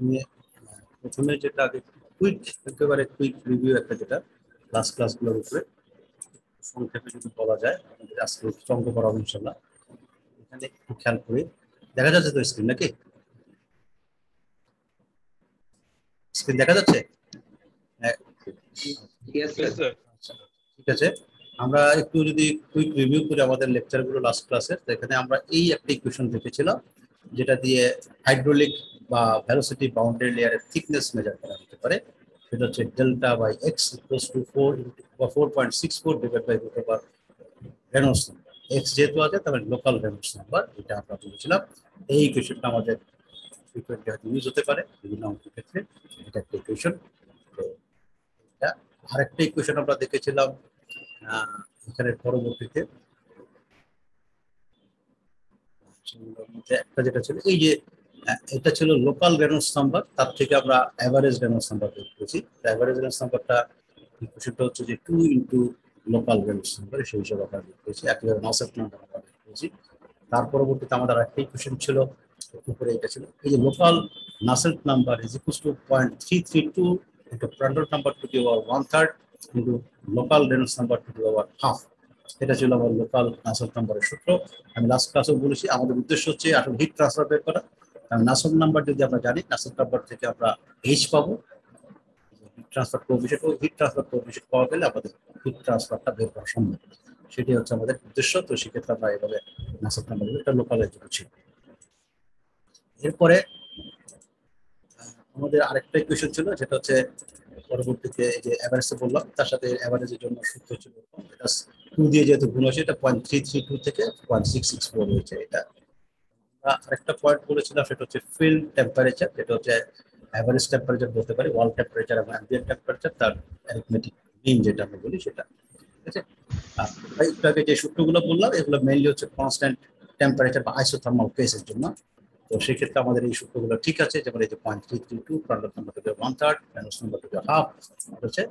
নিয়ে প্রথমে যেটা আগে একেবারে কুইক রিভিউ একটা, যেটা লাস্ট ক্লাসগুলোর উপরে সংক্ষেপে যদি বলা যায়, আমাদের আজকে অঙ্ক করাবো ইনশাল্লাহ। এখানে একটু খেয়াল করে দেখা যাচ্ছে তো স্ক্রিন নাকি? স্ক্রিন দেখা যাচ্ছে? হ্যাঁ, আচ্ছা, ঠিক আছে। আমরা একটু যদি কুইক রিভিউ করি আমাদের লেকচারগুলো লাস্ট ক্লাসের, এখানে আমরা এই একটা ইকুয়েশন দেখেছিলাম যেটা দিয়ে হাইড্রোলিক বা ভেলোসিটি বাউন্ডারি লেয়ারের থিকনেস মেজার করা যেতে পারে। সেটা হচ্ছে delta by X equals to 4 বা 4.64 divide by root over Reynolds number. X যেহেতু আছে তাহলে লোকাল রেনল্ডস নাম্বার, এটা আমরা বলেছিলাম। এই ইকুয়েশনটা আমাদের ফ্রিকোয়েন্টলি হয়তো ইউজ হতে পারে বিভিন্ন অঙ্কের ক্ষেত্রে। এটা একটা ইকুয়েশন। তো এটা আরেকটা ইকুয়েশন আমরা দেখেছিলাম এখানে পরবর্তীতে, একটা যেটা ছিল এই যে এটা ছিল লোকাল রেনল্ডস নাম্বার, তার থেকে আমরা অ্যাভারেজ রেনল্ডস নাম্বার বের করেছি। অ্যাভারেজ রেনল্ডস নাম্বারটা ইকুয়েশনটা হচ্ছে যে 2 ইন্টু লোকাল রেনল্ডস নাম্বার, সেই হিসাবে আমরা বের করেছি। একেবারে নসেট নাম্বার আমরা বের করেছি। তার পরবর্তীতে আমাদের একটা ইকুয়েশন ছিল উপরে, এটা ছিল এই যে local Nusselt number is equal to 0.332 into Prandtl number to the power 1/3 into local Reynolds number to the power half. এটা ছিল আমার লোকাল নাসেল্ট নাম্বারের সূত্র। আমি লাস্ট ক্লাসেও বলেছি আমাদের উদ্দেশ্য হচ্ছে আসলে হিট ট্রান্সফার বের করা। কারণ নাসেল্ট নাম্বার যদি আমরা জানি, নাসেল্ট নাম্বার থেকে আমরা এইচ পাবো, হিট ট্রান্সফার কোএফিসিয়েন্ট, ও হিট ট্রান্সফার কোএফিসিয়েন্ট পাওয়া গেলে আমাদের হিট ট্রান্সফারটা বের করা সম্ভব। সেটি হচ্ছে আমাদের উদ্দেশ্য। তো সেক্ষেত্রে আমরা এভাবে নাসেল্ট নাম্বার, এটা লোকালের জন্য ছিল। এরপরে আমাদের আরেকটা ইকুয়েশন ছিল, যেটা হচ্ছে পরবর্তীতে যে অ্যাভারেজে বললাম, তার সাথে অ্যাভারেজের জন্য সূত্র ছিল এটা 2 দিয়ে যেহেতু গুণ হয়েছে, এটা 0.332 থেকে 0.664 হয়েছে। এটা আরেকটা পয়েন্ট বলেছিলাম, সেটা হচ্ছে ফিল্ড টেম্পারেচার, যেটা হচ্ছে অ্যাভারেজ টেম্পারেচার বলতে পারি, ওয়াল টেম্পারেচার এবং অ্যাম্বিয়েন্ট টেম্পারেচার, তার অ্যারিথমেটিক মিন যেটা আমরা বলি সেটা। ঠিক আছে। একটু আগে যে সূত্রগুলো বললাম এগুলো মেইনলি হচ্ছে কনস্ট্যান্ট টেম্পারেচার বা আইসোথার্মাল কেসের জন্য। তো সেক্ষেত্রে আমাদের এই সূত্রগুলো ঠিক আছে, যেমন এই যে 0.332 Prandtl number to the 1/3 Reynolds number to the half হচ্ছে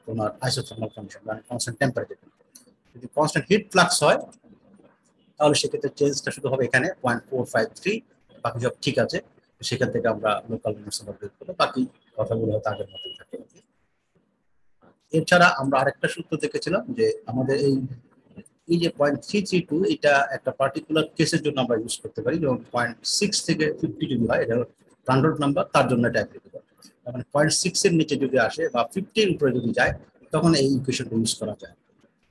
তোমার আইসোথার্মাল কন্ডিশন, মানে কনস্ট্যান্ট টেম্পারেচার। যদি কনস্ট্যান্ট হিট ফ্লাক্স হয় তাহলে সেক্ষেত্রে চেঞ্জটা শুধু হবে এখানে 0.453, বাকি সব ঠিক আছে। সেখান থেকে আমরা লোকাল রেনল্ডস নাম্বার বের করবো, বাকি কথাগুলো হয়তো আগের মতোই থাকে। এছাড়া আমরা আরেকটা সূত্র দেখেছিলাম যে আমাদের এই যে 0.332, এটা একটা পার্টিকুলার কেসের জন্য আমরা ইউজ করতে পারি, যেমন 0.6 থেকে 50 যদি হয়, এটা হলো প্রান্ডল নাম্বার, তার জন্য এটা অ্যাপ্লিকেবল। মানে 0.6 এর নিচে যদি আসে বা 50 এর উপরে যদি যায়, তখন এই ইকুয়েশনটা ইউজ করা যায়।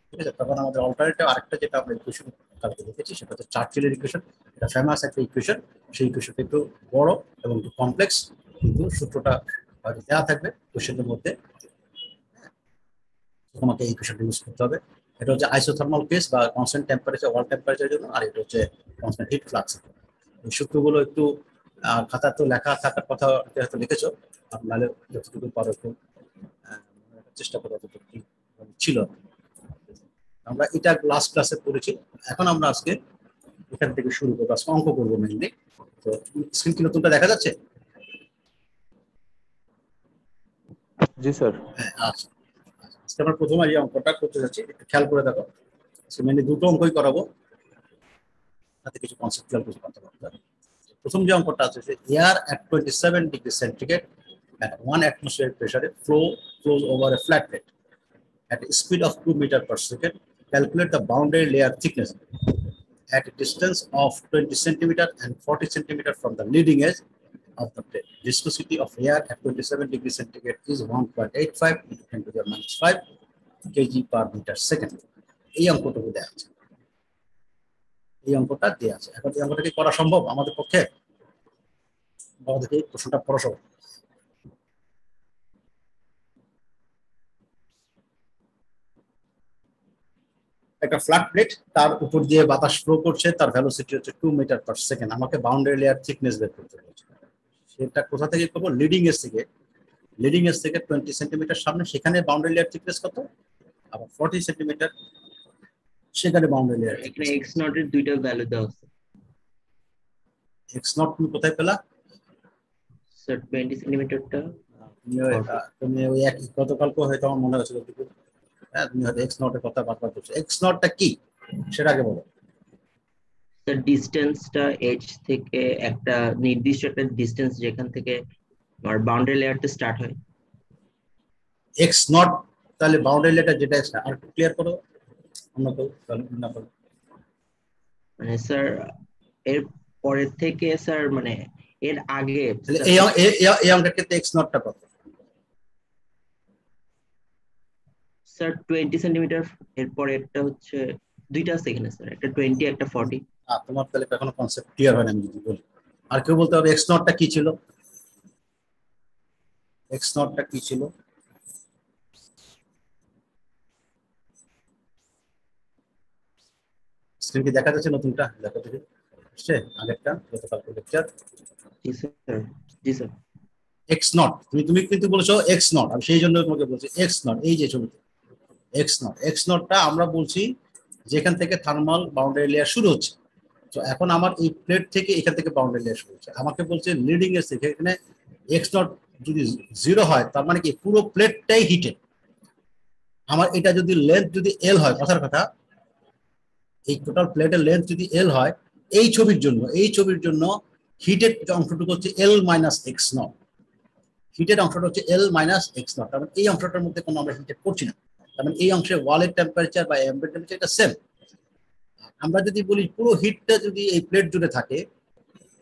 ঠিক আছে। তখন আমাদের অল্টারনেটিভ আরেকটা যেটা আমরা ইকুয়েশন কালকে দেখেছি, সেটা হচ্ছে চার্চিলের ইকুয়েশন। এটা ফেমাস একটা ইকুয়েশন। সেই ইকুয়েশনটা একটু বড় এবং একটু কমপ্লেক্স, কিন্তু সূত্রটা হয়তো দেওয়া থাকবে কোশ্চেনের মধ্যে, তোমাকে এই ইকুয়েশনটা ইউজ করতে হবে। এটা হচ্ছে আইসোথার্মাল কেস বা কনস্ট্যান্ট টেম্পারেচার, ওয়াল টেম্পারেচারের জন্য, আর এটা হচ্ছে কনস্ট্যান্ট হিট ফ্লাক্স। এই সূত্রগুলো একটু খাতা তো লেখা থাকার কথা, হয়তো লিখেছো, নাহলে যতটুকু পারো একটু চেষ্টা করো যতটুকু ছিল। আমরা এটা লাস্ট ক্লাসে পড়েছি। এখন আমরা আজকে এখান থেকে শুরু করবো, আজকে অঙ্ক করবো মেনলি। তো স্ক্রিন কি নতুনটা দেখা যাচ্ছে? জি স্যার। হ্যাঁ, আচ্ছা। আজকে আমরা প্রথমে এই অঙ্কটা করতে যাচ্ছি, একটু খেয়াল করে দেখো। মেনলি দুটো অঙ্কই করাবো, তাতে কিছু কনসেপচুয়াল কিছু কথা বলতে হবে। প্রথম যে অঙ্কটা আছে, যে air at 27 degree centigrade at 1 atmospheric pressure flows over a flat plate at a speed of 2 meters per second. Calculate the boundary layer thickness at a distance of 20 centimeter and 40 centimeter from the leading edge of the plate. Viscosity of air at 27 degree centigrade is 1.85 into 10 to the minus 5 kg per meter second. এই অঙ্কটুকু দেওয়া আছে, এই অঙ্কটা দেওয়া আছে। এখন এই অঙ্কটা কি করা সম্ভব আমাদের পক্ষে? আমাদেরকে এই প্রশ্নটা পড়া সম্ভব। একটা ফ্ল্যাট প্লেট, তার উপর দিয়ে বাতাস ফ্লো করছে, তার ভেলোসিটি হচ্ছে 2 মিটার পার সেকেন্ড। আমাকে বাউন্ডারি লেয়ার থিকনেস বের করতে হচ্ছে। সেটা কোথা থেকে করবো? লিডিং এজ থেকে। লিডিং এজ থেকে 20 সেন্টিমিটার সামনে, সেখানে বাউন্ডারি লেয়ার থিকনেস কত? আবার 40 সেন্টিমিটার, সেখানে বাউন্ডারি লেয়ার এখানে x নট এর দুইটা ভ্যালু দেওয়া আছে। এক্স নট তুমি কোথায় পেলা? স্যার 20 সেন্টিমিটারটা তুমি ওই এক গতকালকে হয়তো আমার মনে হয়েছিল, হ্যাঁ তুমি হয়তো এক্স নটের কথা বারবার করছো। এক্স নটটা কি সেটা আগে বলো। স্যার ডিসটেন্সটা h থেকে একটা নির্দিষ্ট একটা ডিসটেন্স যেখান থেকে আর বাউন্ডারি লেয়ার তে স্টার্ট হয়। এক্স নট, তাহলে বাউন্ডারি লেয়ারটা যেটা আর একটু ক্লিয়ার করো অন্য কেউ, তাহলে না করো। মানে স্যার এর পরের থেকে স্যার মানে এর আগে তাহলে এই অঙ্কের ক্ষেত্রে এক্স নটটা কত? Sir 20 centimetre. এরপর একটা হচ্ছে দুইটা আছে এখানে স্যার, একটা 20 একটা 40। তোমার তাহলে এখনো কনসেপ্ট ক্লিয়ার হয় না, আমি যদি বলি। আর কেউ বলতে হবে এক্স নটটা কি ছিল? এক্স নটটা কি ছিল? স্ক্রিন কি দেখা যাচ্ছে? নতুনটা দেখো দেখি, আসছে আগেরটা গতকালকে lecture. G sir, G sir. X not, তুমি কিন্তু বলেছো এক্স নট, আমি সেই জন্য তোমাকে বলছি এক্স নট। এই যে ছবিতে এক্স নট, এক্স নটটা আমরা বলছি যেখান থেকে থার্মাল বাউন্ডারি লেয়ার শুরু হচ্ছে। তো এখন আমার এই প্লেট থেকে এখান থেকে বাউন্ডারি লেয়ার শুরু হচ্ছে, আমাকে বলছে লিডিং এর থেকে এখানে এক্স নট যদি 0 হয়, তার মানে কি পুরো প্লেটটাই হিটেড। আমার এটা যদি লেন্থ যদি এল হয়, কথার কথা, এই টোটাল প্লেটের লেন্থ যদি এল হয়, এই ছবির জন্য হিটেড অংশটুকু হচ্ছে L minus x not. Heated অংশটা হচ্ছে এল মাইনাস এক্স নট, তার মানে এই অংশটার মধ্যে কোনো আমরা হিটেড করছি না। তার মানে এই অংশে ওয়ালের টেম্পারেচার বা অ্যাম্বিয়েন্ট টেম্পারেচার এটা সেম। আমরা যদি বলি পুরো হিটটা যদি এই প্লেট জুড়ে থাকে,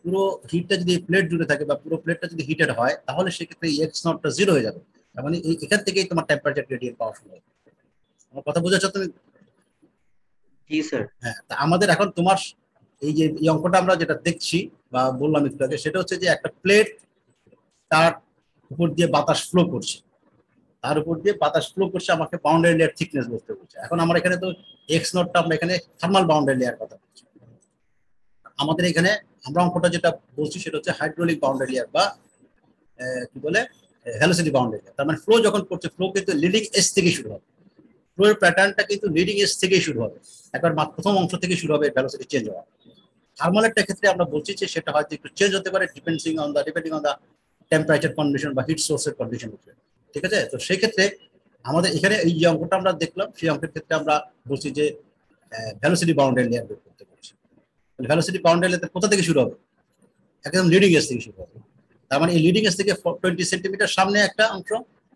পুরো হিটটা যদি প্লেট জুড়ে থাকে বা পুরো প্লেটটা যদি হিটেড হয়, তাহলে সেক্ষেত্রে এক্স নটটা 0 হয়ে যাবে। তার মানে এখান থেকেই তোমার টেম্পারেচার গ্রেডিয়েন্ট পাওয়া শুরু হবে। আমার কথা বোঝাচ্ছ তুমি? জি স্যার। হ্যাঁ, তা আমাদের এখন তোমার এই যে এই অঙ্কটা আমরা যেটা দেখছি বা বললাম একটু আগে, সেটা হচ্ছে যে একটা প্লেট, তার উপর দিয়ে বাতাস ফ্লো করছে, তার উপর দিয়ে বাতাস ফ্লো করছে, আমাকে বাউন্ডারি লেয়ার থিকনেস বলতে বলছে। এখন আমরা এখানে তো এক্স নটটা আমরা এখানে থার্মাল বাউন্ডারি লেয়ার কথা বলছি। আমাদের এখানে আমরা অঙ্কটা যেটা বলছি সেটা হচ্ছে হাইড্রোলিক বাউন্ডারি লেয়ার বা কি বলে ভেলোসিটি বাউন্ডারি লেয়ার। তার মানে ফ্লো যখন করছে, ফ্লো কিন্তু লিডিং এজ থেকে শুরু হবে। ফ্লো এর প্যাটার্নটা কিন্তু লিডিং এজ থেকেই শুরু হবে, একবার প্রথম অংশ থেকে শুরু হবে ভেলোসিটি চেঞ্জ হওয়া। থার্মালেরটা ক্ষেত্রে আমরা বলছি যে সেটা হয়তো একটু চেঞ্জ হতে পারে depending on the temperature condition বা হিট সোর্সের কন্ডিশন। ঠিক আছে, তো সেই ক্ষেত্রে আমাদের এখানে এই যে অঙ্কটা আমরা দেখলাম, সেই অঙ্কের ক্ষেত্রে আমরা বলছি যে ভেলোসিটি বাউন্ডারি লেয়ার বের করতে বলছি। ভেলোসিটি বাউন্ডারি লেয়ার কোথা থেকে শুরু হবে? একদম লিডিং এজ থেকে শুরু হবে। তার মানে এই লিডিং এজ থেকে 20 সেন্টিমিটার সামনে একটা অংশ,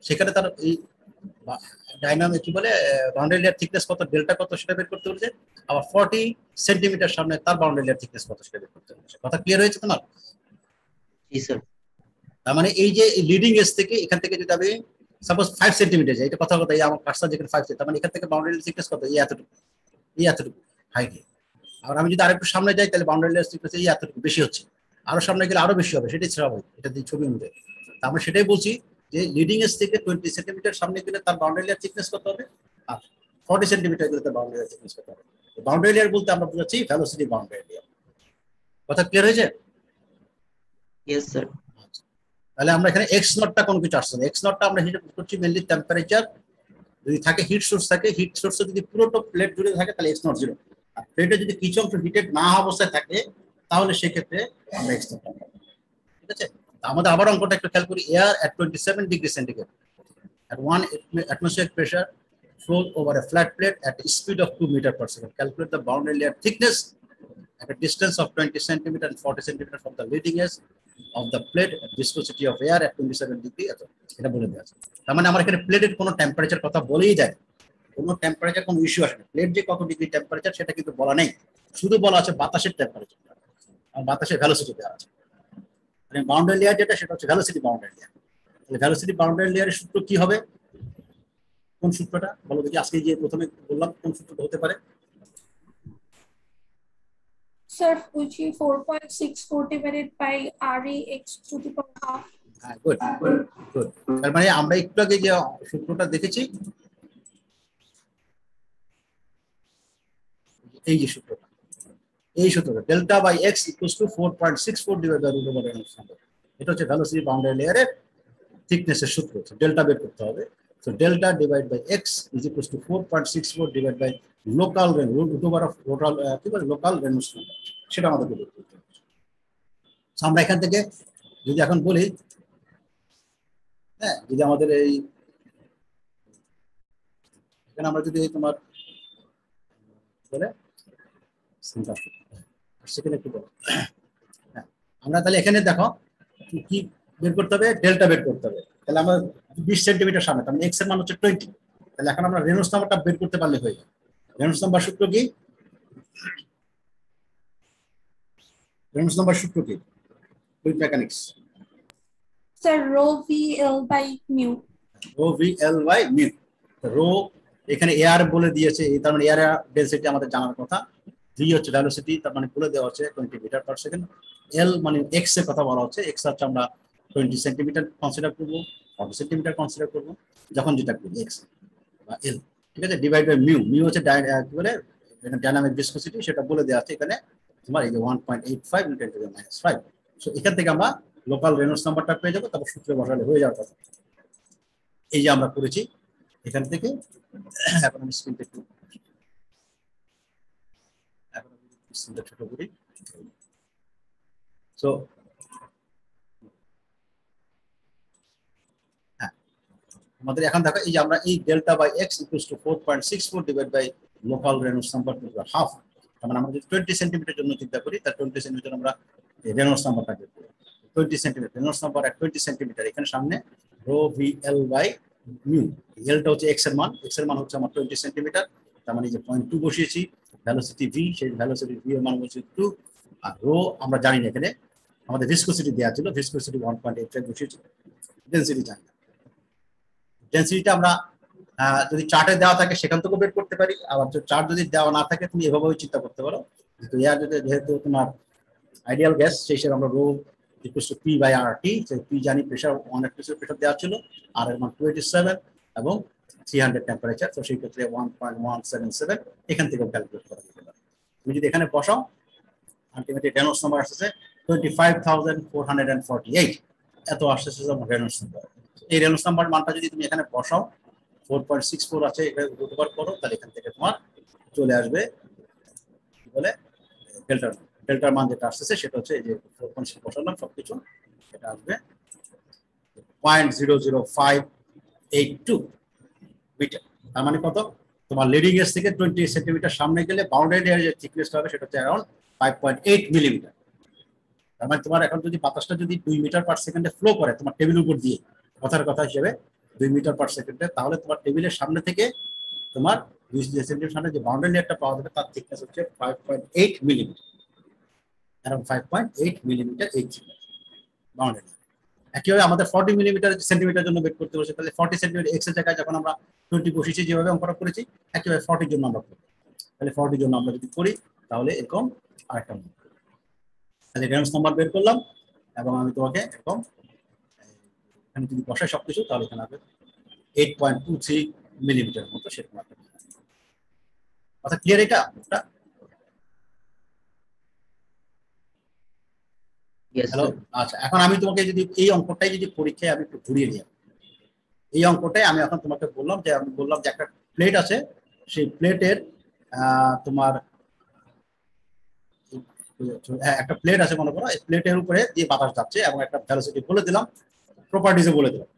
সেখানে তার এই ডাইনামিক কি বলে বাউন্ডারি লেয়ার থিকনেস কত, ডেল্টা কত, সেটা বের করতে বলছে। আবার 40 সেন্টিমিটার সামনে তার বাউন্ডারি লেয়ার থিকনেস কত, সেটা বের করতে বলছে। কথা ক্লিয়ার হয়েছে তোমার? জি স্যার। তার মানে এই যে লিডিং এজ থেকে এখান থেকে যদি আমি সাপোজ 5 সেন্টিমিটার যাই, এটা কথা এই আমার কাজটা যেখানে 5, তার মানে এখান থেকে বাউন্ডারি থিকনেস কত, এই এতটুকু, এই এতটুকু হাইটে। আর আমি যদি আরেকটু সামনে যাই, তাহলে বাউন্ডারি লেয়ার থিকনেস এই এতটুকু বেশি হচ্ছে, আরো সামনে গেলে আরো বেশি হবে, সেটাই স্বাভাবিক, এটা দিয়ে ছবি অনুযায়ী। আমরা সেটাই বলছি যে লিডিং এজ থেকে 20 সেন্টিমিটার সামনে গেলে তার বাউন্ডারি লেয়ার থিকনেস কত হবে, আর 40 সেন্টিমিটার গেলে তার বাউন্ডারি লেয়ার থিকনেস কত হবে। বাউন্ডারি লেয়ার বলতে আমরা বুঝাচ্ছি ভেলোসিটি বাউন্ডারি লেয়ার। কথা ক্লিয়ার হয়েছে? Yes sir. তাহলে আমরা এখানে এক্স নটটা কোনো কিছু আসছে না, এক্স নটটা আমরা হিসাব করছি মেনলি টেম্পারেচার। যদি থাকে হিট সোর্স থাকে, হিট সোর্স যদি পুরোটা প্লেট জুড়ে থাকে, তাহলে এক্স নট 0। আর প্লেটে যদি কিছু অংশ হিটেড না অবস্থায় থাকে, তাহলে সেক্ষেত্রে আমরা এক্স নট পাবো। ঠিক আছে, আমাদের আবার অঙ্কটা একটু খেয়াল করি। Air at 27 degree centigrade at 1 atmospheric pressure flows over a flat plate at a speed of 2 meters per second. Calculate the boundary layer thickness at a distance of 20 centimeter and 40 centimeter from the leading edge of the plate at viscosity of air at 27 degree. এটা বলে দেওয়া আছে। তার মানে আমার এখানে প্লেটের কোনো টেম্পারেচার কথা বলেই যায়, কোনো টেম্পারেচার কোনো ইস্যু আসে না। প্লেট যে কত ডিগ্রি টেম্পারেচার সেটা কিন্তু বলা নেই, শুধু বলা আছে বাতাসের টেম্পারেচার আর বাতাসের ভ্যালোসিটি দেওয়া আছে। মানে বাউন্ডারি লেয়ার যেটা, সেটা হচ্ছে ভ্যালোসিটি বাউন্ডারি লেয়ার। তাহলে ভ্যালোসিটি বাউন্ডারি লেয়ারের সূত্র কি হবে? কোন সূত্রটা বলো দেখি, আজকে যে প্রথমে বললাম কোন সূত্রটা হতে পারে? Sir, Fuji 4.64 divided by RE x to the power half. Good good good. তার মানে আমরা একটু আগে যে সূত্রটা দেখেছি, এই যে সূত্রটা, এই সূত্রটা delta by X equals to 4.64 divide by root over n। এটা হচ্ছে ভ্যালোসিটি বাউন্ডারি লেয়ারের থিকনেসের সূত্র, ডেল্টা বের করতে হবে। So delta divided by x is equals to 4.64 divided by local root over of total local Reynolds number, সেটা আমাদেরকে বের করতে হবে। আমরা এখান থেকে যদি এখন বলি, হ্যাঁ, যদি আমাদের এই এখানে আমরা যদি তোমার বলে সেখানে একটু বলো, হ্যাঁ, আমরা তাহলে এখানে দেখো কি বের করতে হবে, ডেল্টা বের করতে হবে। তাহলে আমরা 20 সেন্টিমিটার সামনে, তার মানে এক্স এর মান হচ্ছে 20। তাহলে এখন আমরা রেনল্ডস নাম্বারটা বের করতে পারলে হয়ে যাবে। রেনল্ডস নাম্বার সূত্র কি? রেনল্ডস নাম্বার সূত্র কি fluid mechanics? Sir rho V L by mu. Rho V L by mu. Rho এখানে এয়ার বলে দিয়েছে, তার মানে এয়ার ডেনসিটি আমাদের জানার কথা। ভি হচ্ছে ভেলোসিটি, তার মানে বলে দেওয়া হচ্ছে 20 মিটার পার সেকেন্ড। এল মানে এক্স এর কথা বলা হচ্ছে, এক্স হচ্ছে আমরা 20 সেন্টিমিটার কনসিডার করবো, 40 সেন্টিমিটার কনসিডার করবো, যখন যেটা করি এক্স বা এল, ঠিক আছে। ডিভাইড বাই মিউ, মিউ হচ্ছে কি বলে ডাইনামিক ভিসকোসিটি, সেটা বলে দেওয়া আছে এখানে তোমার এই যে 1.85 × 10⁻⁵। সো এখান থেকে আমরা লোকাল রেনল্ডস নাম্বারটা পেয়ে যাবো, তারপর সূত্রে বসালে হয়ে যাওয়ার কথা। এই যে আমরা করেছি এখান থেকে। এখন আমি স্ক্রিনটা একটু ছোট করি। সো হ্যাঁ, আমাদের এখন দেখো এই যে আমরা এই delta by X equals to 4.64 divide by local Reynolds number to the half. তার মানে আমরা যদি 20 সেন্টিমিটার জন্য চিন্তা করি, তার 20 সেন্টিমিটার আমরা রেনল্ডস নাম্বারটা বের করি। 20 centimetre Reynolds number at 20 centimetre, এখানে সামনে rho V L by mu. এলটা হচ্ছে এক্স এর মান, এক্স এর মান হচ্ছে আমার 20 সেন্টিমিটার, তার মানে যে 0.2 বসিয়েছি। ভেলোসিটি ভি, সেই ভেলোসিটি ভি এর মান হচ্ছে 2। আর রো আমরা জানি না, এখানে আমাদের ভিসকোসিটি দেওয়া ছিল, ভিসকোসিটি 1.85 বসিয়েছি। ডেনসিটি জানি না, ডেনসিটিটা আমরা যদি চার্টে দেওয়া থাকে সেখান থেকেও বের করতে পারি। আবার চার্ট যদি দেওয়া না থাকে তুমি এভাবেও চিন্তা করতে পারো, যেহেতু এয়ার যেহেতু তোমার আইডিয়াল গ্যাস, সেই হিসেবে আমরা rho equals to P by R T. P জানি প্রেশার, অনেক কিছু প্রেশার দেওয়া ছিল, আর এর মান 287 এবং 300 টেম্পারেচার। তো সেই ক্ষেত্রে 1.177 এখান থেকেও ক্যালকুলেট করা যেতে পারে। তুমি যদি এখানে বসাও, আলটিমেটলি রেনল্ডস নাম্বার আসছে 25,448, এত আসছে রেনল্ডস নাম্বার। এই রেনল্ডস নাম্বার মানটা যদি তুমি এখানে বসাও, 4.64 আছে, এটা ব্যবহার করো, তাহলে এখান থেকে তোমার চলে আসবে কি বলে ডেল্টার মান। ডেল্টার মান যেটা আসছে সেটা হচ্ছে এই যে 4.6 বসালাম সবকিছু, এটা আসবে 0.00582 মিটার। তার মানে কত? তোমার লিডিং এজ থেকে 20 সেন্টিমিটার সামনে গেলে বাউন্ডারি লেয়ার যে থিকনেসটা হবে সেটা হচ্ছে অ্যারাউন্ড 5.8 মিলিমিটার। তার মানে তোমার এখন যদি বাতাসটা যদি 2 মিটার পার সেকেন্ডে ফ্লো করে তোমার টেবিল উপর দিয়ে, কথার কথা হিসেবে 2 মিটার পার সেকেন্ডে, তাহলে তোমার টেবিলের সামনে থেকে তোমার 20 সেন্টিমিটার সামনে যে বাউন্ডারি লেয়ারটা পাওয়া যাবে তার থিকনেস হচ্ছে 5.8 মিলিমিটার, অ্যারাউন্ড 5.8 মিলিমিটার এই বাউন্ডারি। একইভাবে আমাদের 40 মিলিমিটার সেন্টিমিটার জন্য বের করতে বসে, তাহলে 40 সেন্টিমিটার এক্স এর জায়গায় যখন আমরা 20 বসিয়েছি যেভাবে অঙ্কটা করেছি, একইভাবে 40 জন্য আমরা করব। তাহলে 40 জন্য আমরা যদি করি তাহলে এরকম আরেকটা মান। তাহলে রেনল্ডস নাম্বার বের করলাম এবং আমি তোমাকে এরকম এখানে যদি বসাই সবকিছু, তাহলে এখানে হবে 8.23 মিলিমিটার মতো সেরকম একটা। কথা ক্লিয়ার এটা? হ্যালো, আচ্ছা। এখন আমি তোমাকে যদি এই অঙ্কটাই যদি পরীক্ষায় আমি একটু ঘুরিয়ে নিই, এই অঙ্কটাই আমি এখন তোমাকে বললাম যে একটা প্লেট আছে, সেই প্লেটের তোমার একটা প্লেট আছে মনে করো, এই প্লেটের উপরে দিয়ে বাতাস যাচ্ছে এবং একটা ভেলোসিটি বলে দিলাম, প্রপার্টিজও বলে দিলাম।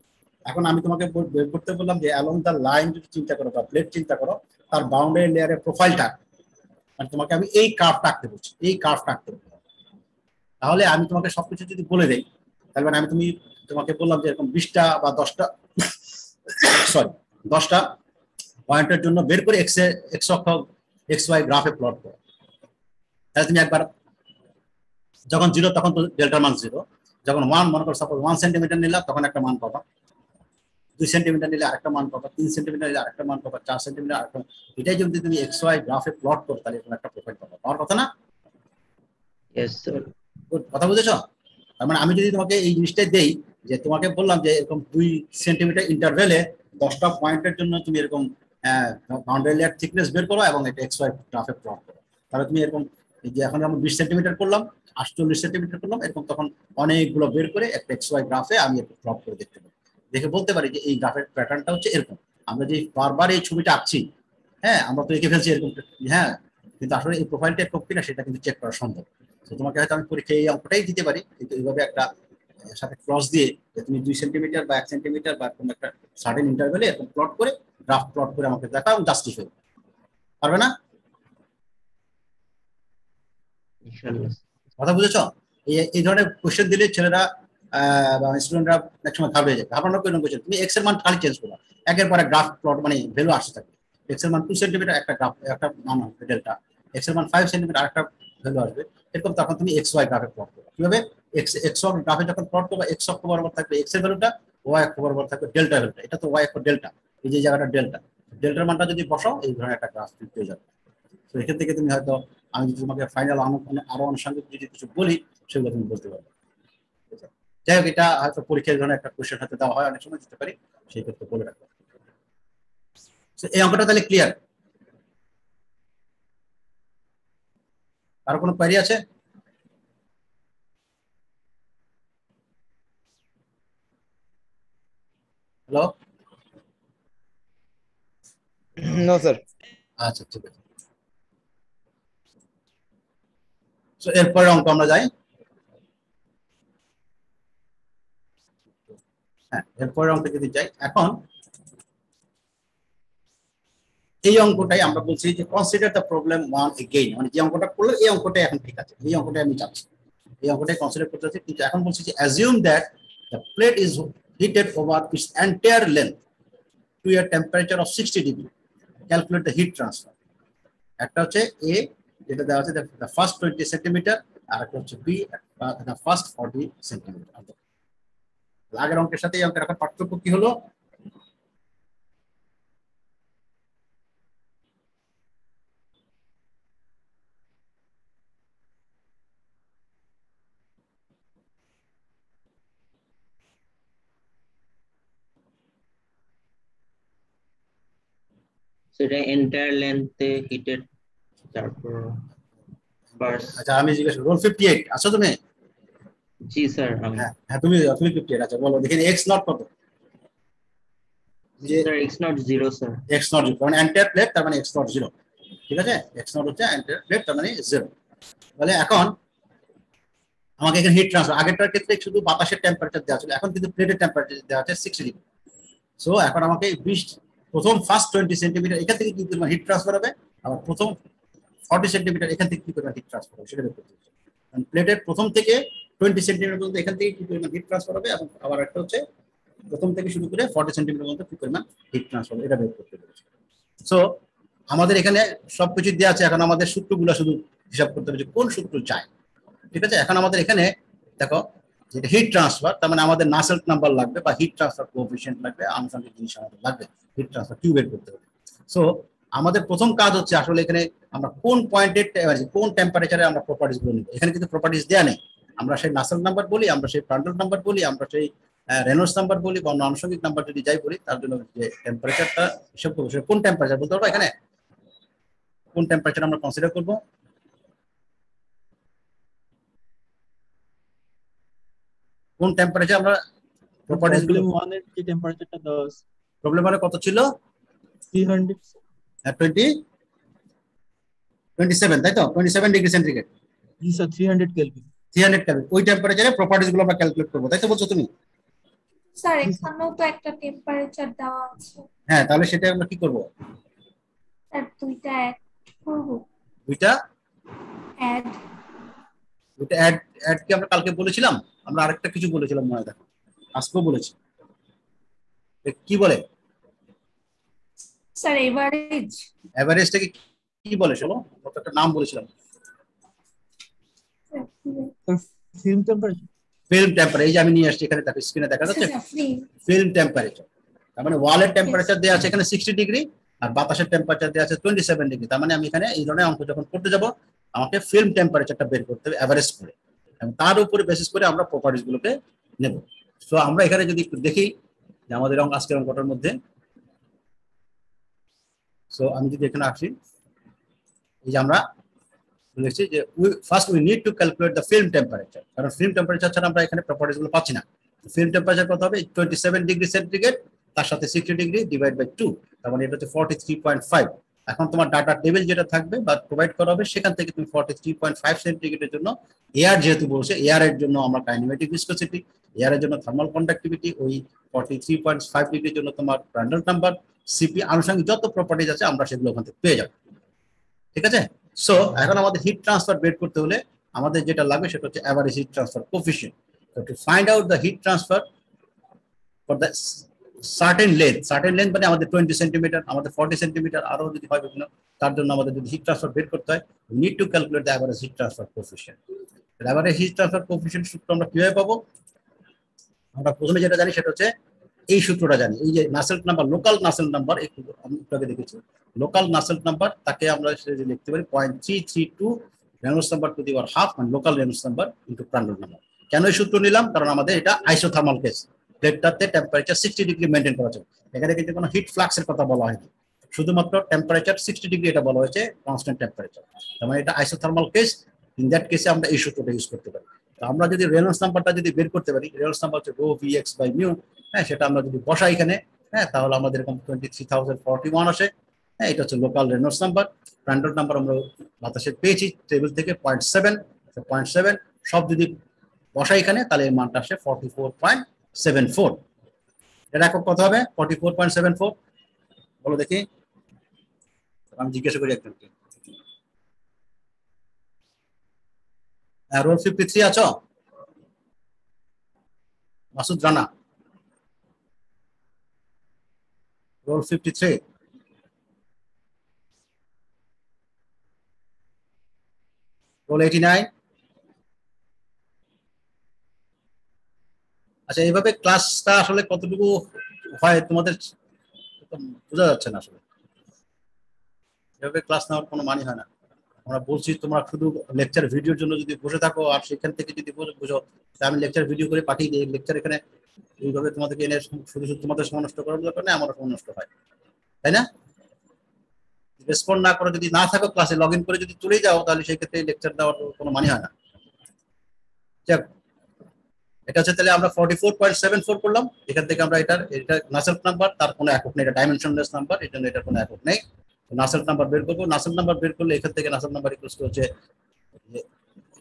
এখন আমি তোমাকে বের করতে বললাম যে অ্যালং দ্য লাইন যদি চিন্তা করো বা প্লেট চিন্তা করো, তার বাউন্ডারি লেয়ারের প্রোফাইলটা, মানে তোমাকে আমি এই কার্ভটা আঁকতে বলছি, এই কার্ভটা আঁকতে বলছি। তাহলে আমি তোমাকে সবকিছু যদি বলে দেই, তাহলে মানে আমি তোমাকে বললাম যে এরকম 20টা বা 10টা পয়েন্টের জন্য বের করে এক্স অক্ষ এক্স ওয়াই গ্রাফে প্লট করো। তাহলে তুমি একবার যখন 0 তখন তো ডেল্টার মান 0, যখন 1 মনে করো সাপোজ 1 সেন্টিমিটার নিলাম তখন একটা মান পাবা, 2 সেন্টিমিটার নিলে আরেকটা মান পাবা, 3 সেন্টিমিটার নিলে আরেকটা মান পাবা, 4 সেন্টিমিটার আরেকটা। এটাই যদি তুমি এক্স ওয়াই গ্রাফে প্লট করো তাহলে এরকম একটা প্রোফাইল পাবা। পাওয়ার কথা না? কথা বুঝেছ? তার মানে আমি যদি তোমাকে এই জিনিসটাই দেই যে তোমাকে বললাম যে এরকম 2 সেন্টিমিটার ইন্টারভ্যালে 10টা পয়েন্টের জন্য তুমি এরকম বাউন্ডারি লেয়ার থিকনেস বের করো এবং এটা এক্স ওয়াই গ্রাফে প্লট করো, তাহলে তুমি এরকম এই যে এখন আমরা 20 সেন্টিমিটার করলাম, 48 সেন্টিমিটার করলাম, এরকম তখন অনেকগুলো বের করে একটা এক্স ওয়াই গ্রাফে আমি একটু প্লট করে দেখতে পারি, দেখে বলতে পারি যে এই গ্রাফের প্যাটার্নটা হচ্ছে এরকম। আমরা যে বারবার এই ছবিটা আঁকছি, হ্যাঁ আমরা তো এঁকে ফেলছি এরকম, হ্যাঁ, কিন্তু আসলে এই প্রোফাইলটা এরকম কিনা সেটা কিন্তু চেক করা সম্ভব। তো তোমাকে হয়তো আমি পরীক্ষায় এই অঙ্কটাই দিতে পারি, কিন্তু এইভাবে একটা সাথে ক্রস দিয়ে যে তুমি 2 সেন্টিমিটার বা 1 সেন্টিমিটার বা কোনো একটা সার্টেন ইন্টারভ্যালে এরকম প্লট করে গ্রাফ প্লট করে আমাকে দেখাও এবং জাস্টিফাই পারবে না? কথা বুঝেছ? এই ধরনের কোশ্চেন দিলে ছেলেরা বা স্টুডেন্টরা এক সময় ঘাবড়ে যায়, ঘাবড়ানোর কোনো কিছু তুমি এক্স এর মান খালি চেঞ্জ করো, একের পরে গ্রাফ প্লট মানে ভ্যালু আসতে থাকবে। এক্স এর মান 2 সেন্টিমিটার একটা গ্রাফ একটা মান হবে ডেল্টা, এক্স এর মান 5 সেন্টিমিটার আরেকটা ভ্যালু আসবে, এরকম তখন তুমি এক্স ওয়াই গ্রাফে প্লট করবে। কিভাবে? এক্স ওয়াই গ্রাফে যখন প্লট করবে এক্স অক্ষ বরাবর থাকবে এক্স এর ভ্যালুটা, ওয়াই অক্ষ বরাবর থাকবে ডেল্টা ভ্যালুটা। এটা তো ওয়াই অক্ষ ডেল্টা, এই যে জায়গাটা ডেল্টা, ডেল্টার মানটা যদি বসাও এই ধরনের একটা গ্রাফ পেয়ে যাবে। তো এখান থেকে তুমি হয়তো আমি যদি তোমাকে ফাইনাল আরো আনুষঙ্গিক যদি কিছু বলি সেগুলো তুমি বলতে পারবে। যাই হোক, এটা হয়তো পরীক্ষার ধরনের একটা কোশ্চেন হয়তো দেওয়া হয়, অনেক সময় দিতে পারি, সেই ক্ষেত্রে বলে রাখবো। এই অঙ্কটা তাহলে ক্লিয়ার? কারো কোনো কোয়েরি আছে? হ্যালো? No sir. আচ্ছা ঠিক আছে। তো এরপরের অঙ্ক আমরা যাই। হ্যাঁ, এরপরের অঙ্কে যদি যাই, এখন এই অঙ্কটাই আমরা বলছি যে consider the problem one again, মানে যে অঙ্কটা করলো এই অঙ্কটাই এখন ঠিক আছে, এই অঙ্কটাই আমি চাচ্ছি, এই অঙ্কটাই কনসিডার করতে চাচ্ছি। কিন্তু এখন বলছি যে assume that the plate is heated over its entire length to a temperature of 60 degree, calculate the heat transfer. একটা হচ্ছে এ, যেটা দেওয়া আছে দ্য ফার্স্ট 20 সেন্টিমিটার, আর একটা হচ্ছে বি, দ্য ফার্স্ট 40 সেন্টিমিটার। আগের অঙ্কের সাথে এই অঙ্কের এখন পার্থক্য কি হলো? সেটা এন্টায়ার লেন্থে হিটেড, তারপর ফার্স্ট। আচ্ছা আমি জিজ্ঞেস রোল 58 আছো তুমি? জি স্যার আমি। হ্যাঁ হ্যাঁ, তুমি 58। আচ্ছা বলো দেখি এক্স নট কত? যে sir x not 0 sir. X not 0 মানে এন্টায়ার প্লেট, তার মানে এক্স নট 0, ঠিক আছে? এক্স নট হচ্ছে এন্টায়ার প্লেট, তার মানে 0। তাহলে এখন আমাকে এখানে হিট ট্রান্সফার, আগেরটার ক্ষেত্রে শুধু বাতাসের টেম্পারেচার দেওয়া ছিল, এখন কিন্তু প্লেটের টেম্পারেচার দেওয়া আছে 60 ডিগ্রি। সো এখন আমাকে প্রথম ফার্স্ট 20 সেন্টিমিটার এখান থেকে কি পরিমাণ হিট ট্রান্সফার হবে, আবার প্রথম 40 সেন্টিমিটার এখান থেকে কি পরিমাণ হিট ট্রান্সফার হবে সেটা বের করতে হবে। প্লেটের প্রথম থেকে 20 সেন্টিমিটার পর্যন্ত এখান থেকে কি পরিমাণ হিট ট্রান্সফার হবে, এবং আবার একটা হচ্ছে প্রথম থেকে শুরু করে 40 সেন্টিমিটার পর্যন্ত কি পরিমাণ হিট ট্রান্সফার হবে, এটা বের করতে হবে। সো আমাদের এখানে সবকিছু দেওয়া আছে, এখন আমাদের সূত্রগুলো শুধু হিসাব করতে হবে যে কোন সূত্র চাই, ঠিক আছে? এখন আমাদের এখানে দেখো যেটা হিট ট্রান্সফার, তার মানে আমাদের নাসেল্ট নাম্বার লাগবে বা হিট ট্রান্সফার কোএফিশিয়েন্ট লাগবে, আনুষঙ্গিক জিনিস আমাদের লাগবে, হিট ট্রান্সফার কিউ বের করতে হবে। সো আমাদের প্রথম কাজ হচ্ছে আসলে এখানে আমরা কোন পয়েন্টের কোন টেম্পারেচারে আমরা প্রপার্টিস গুলো নিব। এখানে কিন্তু প্রপার্টিস দেওয়া নেই, আমরা সেই নাসেল্ট নাম্বার বলি, আমরা সেই প্রান্ডল নাম্বার বলি, আমরা সেই রেনল্ডস নাম্বার বলি, বা অন্য আনুষঙ্গিক নাম্বার যদি যাই বলি, তার জন্য যে টেম্পারেচারটা হিসাব করবো সেটা কোন টেম্পারেচার বলতে পারবো, এখানে কোন টেম্পারেচার আমরা কনসিডার করবো? কোন টেম্পারেচার আমরা প্রপার্টিস গুলো? প্রবলেম 1 এর যে টেম্পারেচারটা দেওয়া আছে প্রবলেম মানে কত ছিল? 300 27, তাই তো? 27 ডিগ্রি সেন্টিগ্রেড, জি স্যার 300 কেলভিন 300 কেলভিন। ওই টেম্পারেচারে প্রপার্টিস গুলো আমরা ক্যালকুলেট করবো, তাই তো বলছো তুমি? স্যার এখানেও তো একটা টেম্পারেচার দেওয়া আছে, হ্যাঁ, তাহলে সেটা আমরা কি করবো? স্যার দুইটা অ্যাড করব। দুইটা অ্যাড অ্যাড কি আমরা কালকে বলেছিলাম? আমরা আরেকটা কিছু বলেছিলাম মনে হয়, দেখো আজকেও বলেছি, কি বলে স্যার এভারেজ। এভারেজটাকে কি বলে শোনো, কত একটা নাম বলেছিলাম, ফিল্ম টেম্পারেচার। Film temperature. এই যে আমি নিয়ে আসছি এখানে, দেখো স্ক্রিনে দেখা যাচ্ছে ফিল্ম টেম্পারেচার। তার মানে ওয়ালের টেম্পারেচার দেওয়া আছে এখানে 60 ডিগ্রি, আর বাতাসের টেম্পারেচার দেওয়া আছে 27 ডিগ্রি। তার মানে আমি এখানে এই ধরনের অঙ্ক যখন করতে যাব আমাকে ফিল্ম টেম্পারেচারটা বের করতে হবে এভারেজ করে, এবং তার উপরে বেসিস করে আমরা প্রপার্টিস গুলোকে নেব। সো আমরা এখানে যদি একটু দেখি যে আমাদের আজকের অঙ্কটার মধ্যে, সো আমি যদি এখানে আসি, এই যে আমরা বলেছি যে we need to calculate the film temperature, কারণ ফিল্ম টেম্পারেচার ছাড়া আমরা এখানে প্রপার্টিস গুলো পাচ্ছি না। ফিল্ম টেম্পারেচার কত হবে? 27 ডিগ্রি সেন্টিগ্রেড, তার সাথে 60 ডিগ্রি ডিভাইড বাই 2, তার মানে এটা হচ্ছে 43.5। এখন তোমার ডাটা টেবিল যেটা থাকবে বা প্রোভাইড করা হবে সেখান থেকে তুমি 43.5 সেন্টিগ্রেডের জন্য এয়ার যেহেতু বলছে, এয়ারের জন্য আমরা কাইনেমেটিক ভিসকোসিটি, এয়ারের জন্য থার্মাল কন্ডাক্টিভিটি, ওই 43.5 ডিগ্রির জন্য তোমার প্রান্ডল নাম্বার, সিপি, আনুষঙ্গিক যত প্রপার্টিজ আছে আমরা সেগুলো ওখান থেকে পেয়ে যাবো, ঠিক আছে? সো এখন আমাদের হিট ট্রান্সফার বের করতে হলে আমাদের যেটা লাগবে সেটা হচ্ছে অ্যাভারেজ হিট ট্রান্সফার কোএফিশিয়েন্ট। তো So to find out the heat transfer for the certain length মানে আমাদের 20 সেন্টিমিটার, আমাদের 40 সেন্টিমিটার, আরো যদি হয় বিভিন্ন, তার জন্য আমাদের যদি হিট ট্রান্সফার বের করতে হয়, we need to calculate the average heat transfer coefficient. average heat transfer coefficient সূত্র আমরা কিভাবে পাবো? আমরা প্রথমে যেটা জানি সেটা হচ্ছে এই সূত্রটা জানি, এই যে নাসেল্ট নাম্বার, লোকাল নাসেল্ট নাম্বার, একটু আমি আগে দেখেছি, লোকাল নাসেল্ট নাম্বার, তাকে আমরা লিখতে পারি 0.332 Reynolds number to the power half, মানে local Reynolds number into Prandtl number. কেন এই সূত্র নিলাম? কারণ আমাদের এটা আইসোথার্মাল কেস, প্লেটটাতে টেম্পারেচার 60 ডিগ্রি মেনটেন করা যায়, এখানে কিন্তু কোনো হিট ফ্লাক্সের কথা বলা হয়নি, শুধুমাত্র টেম্পারেচার 60 ডিগ্রি এটা বলা হয়েছে কনস্ট্যান্ট টেম্পারেচার, তার মানে এটা আইসোথার্মাল কেস। ইন দ্যাট কেসে আমরা এই সূত্রটা ইউজ করতে পারি। তো আমরা যদি রেনল্ডস নাম্বারটা যদি বের করতে পারি, রেনল্ডস নাম্বার হচ্ছে রো ভিএক্স বাই মিউ, হ্যাঁ, সেটা আমরা যদি বসাই এখানে, হ্যাঁ, তাহলে আমাদের এরকম 23,041 আসে। হ্যাঁ, এটা হচ্ছে লোকাল রেনল্ডস নাম্বার। প্রান্ডল নাম্বার আমরা বাতাসে পেয়েছি টেবিল থেকে 0.7 সব যদি বসাই এখানে, তাহলে এর মানটা আসে 44.74। এটা একক কত হবে? 44.74 বলো দেখি, আমি জিজ্ঞাসা করি একজনকে। রোল 53 আছো? মাসুদ রানা, রোল 53। রোল 89। আচ্ছা, এইভাবে ক্লাসটা আসলে কতটুকু হয় তোমাদের বোঝা যাচ্ছে না, আসলে এভাবে ক্লাস নেওয়ার কোনো মানে হয় না। আমরা বলছি তোমরা শুধু লেকচার ভিডিওর জন্য যদি বসে থাকো আর সেখান থেকে যদি বুঝো, আমি লেকচার ভিডিও করে পাঠিয়ে দিই, লেকচার এখানে এইভাবে তোমাদেরকে এনে শুধু শুধু তোমাদের সময় নষ্ট করার দরকার নেই, আমারও সময় নষ্ট হয়, তাই না? রেসপন্ড না করে যদি না থাকো, ক্লাসে লগ ইন করে যদি চলে যাও, তাহলে সেই ক্ষেত্রে লেকচার দেওয়ার কোনো মানে হয় না। এটা হচ্ছে তাহলে আমরা 44.74 করলাম, এখান থেকে আমরা এটা নাসেল্ট নাম্বার, তার কোনো একক নেই, এটা ডাইমেনশনলেস নাম্বার, এর জন্য এটার কোনো একক নেই। নাসেল্ট নাম্বার বের করবো, নাসেল্ট নাম্বার বের করলে এখান থেকে নাসেল্ট নাম্বার ইকুয়ালস টু হচ্ছে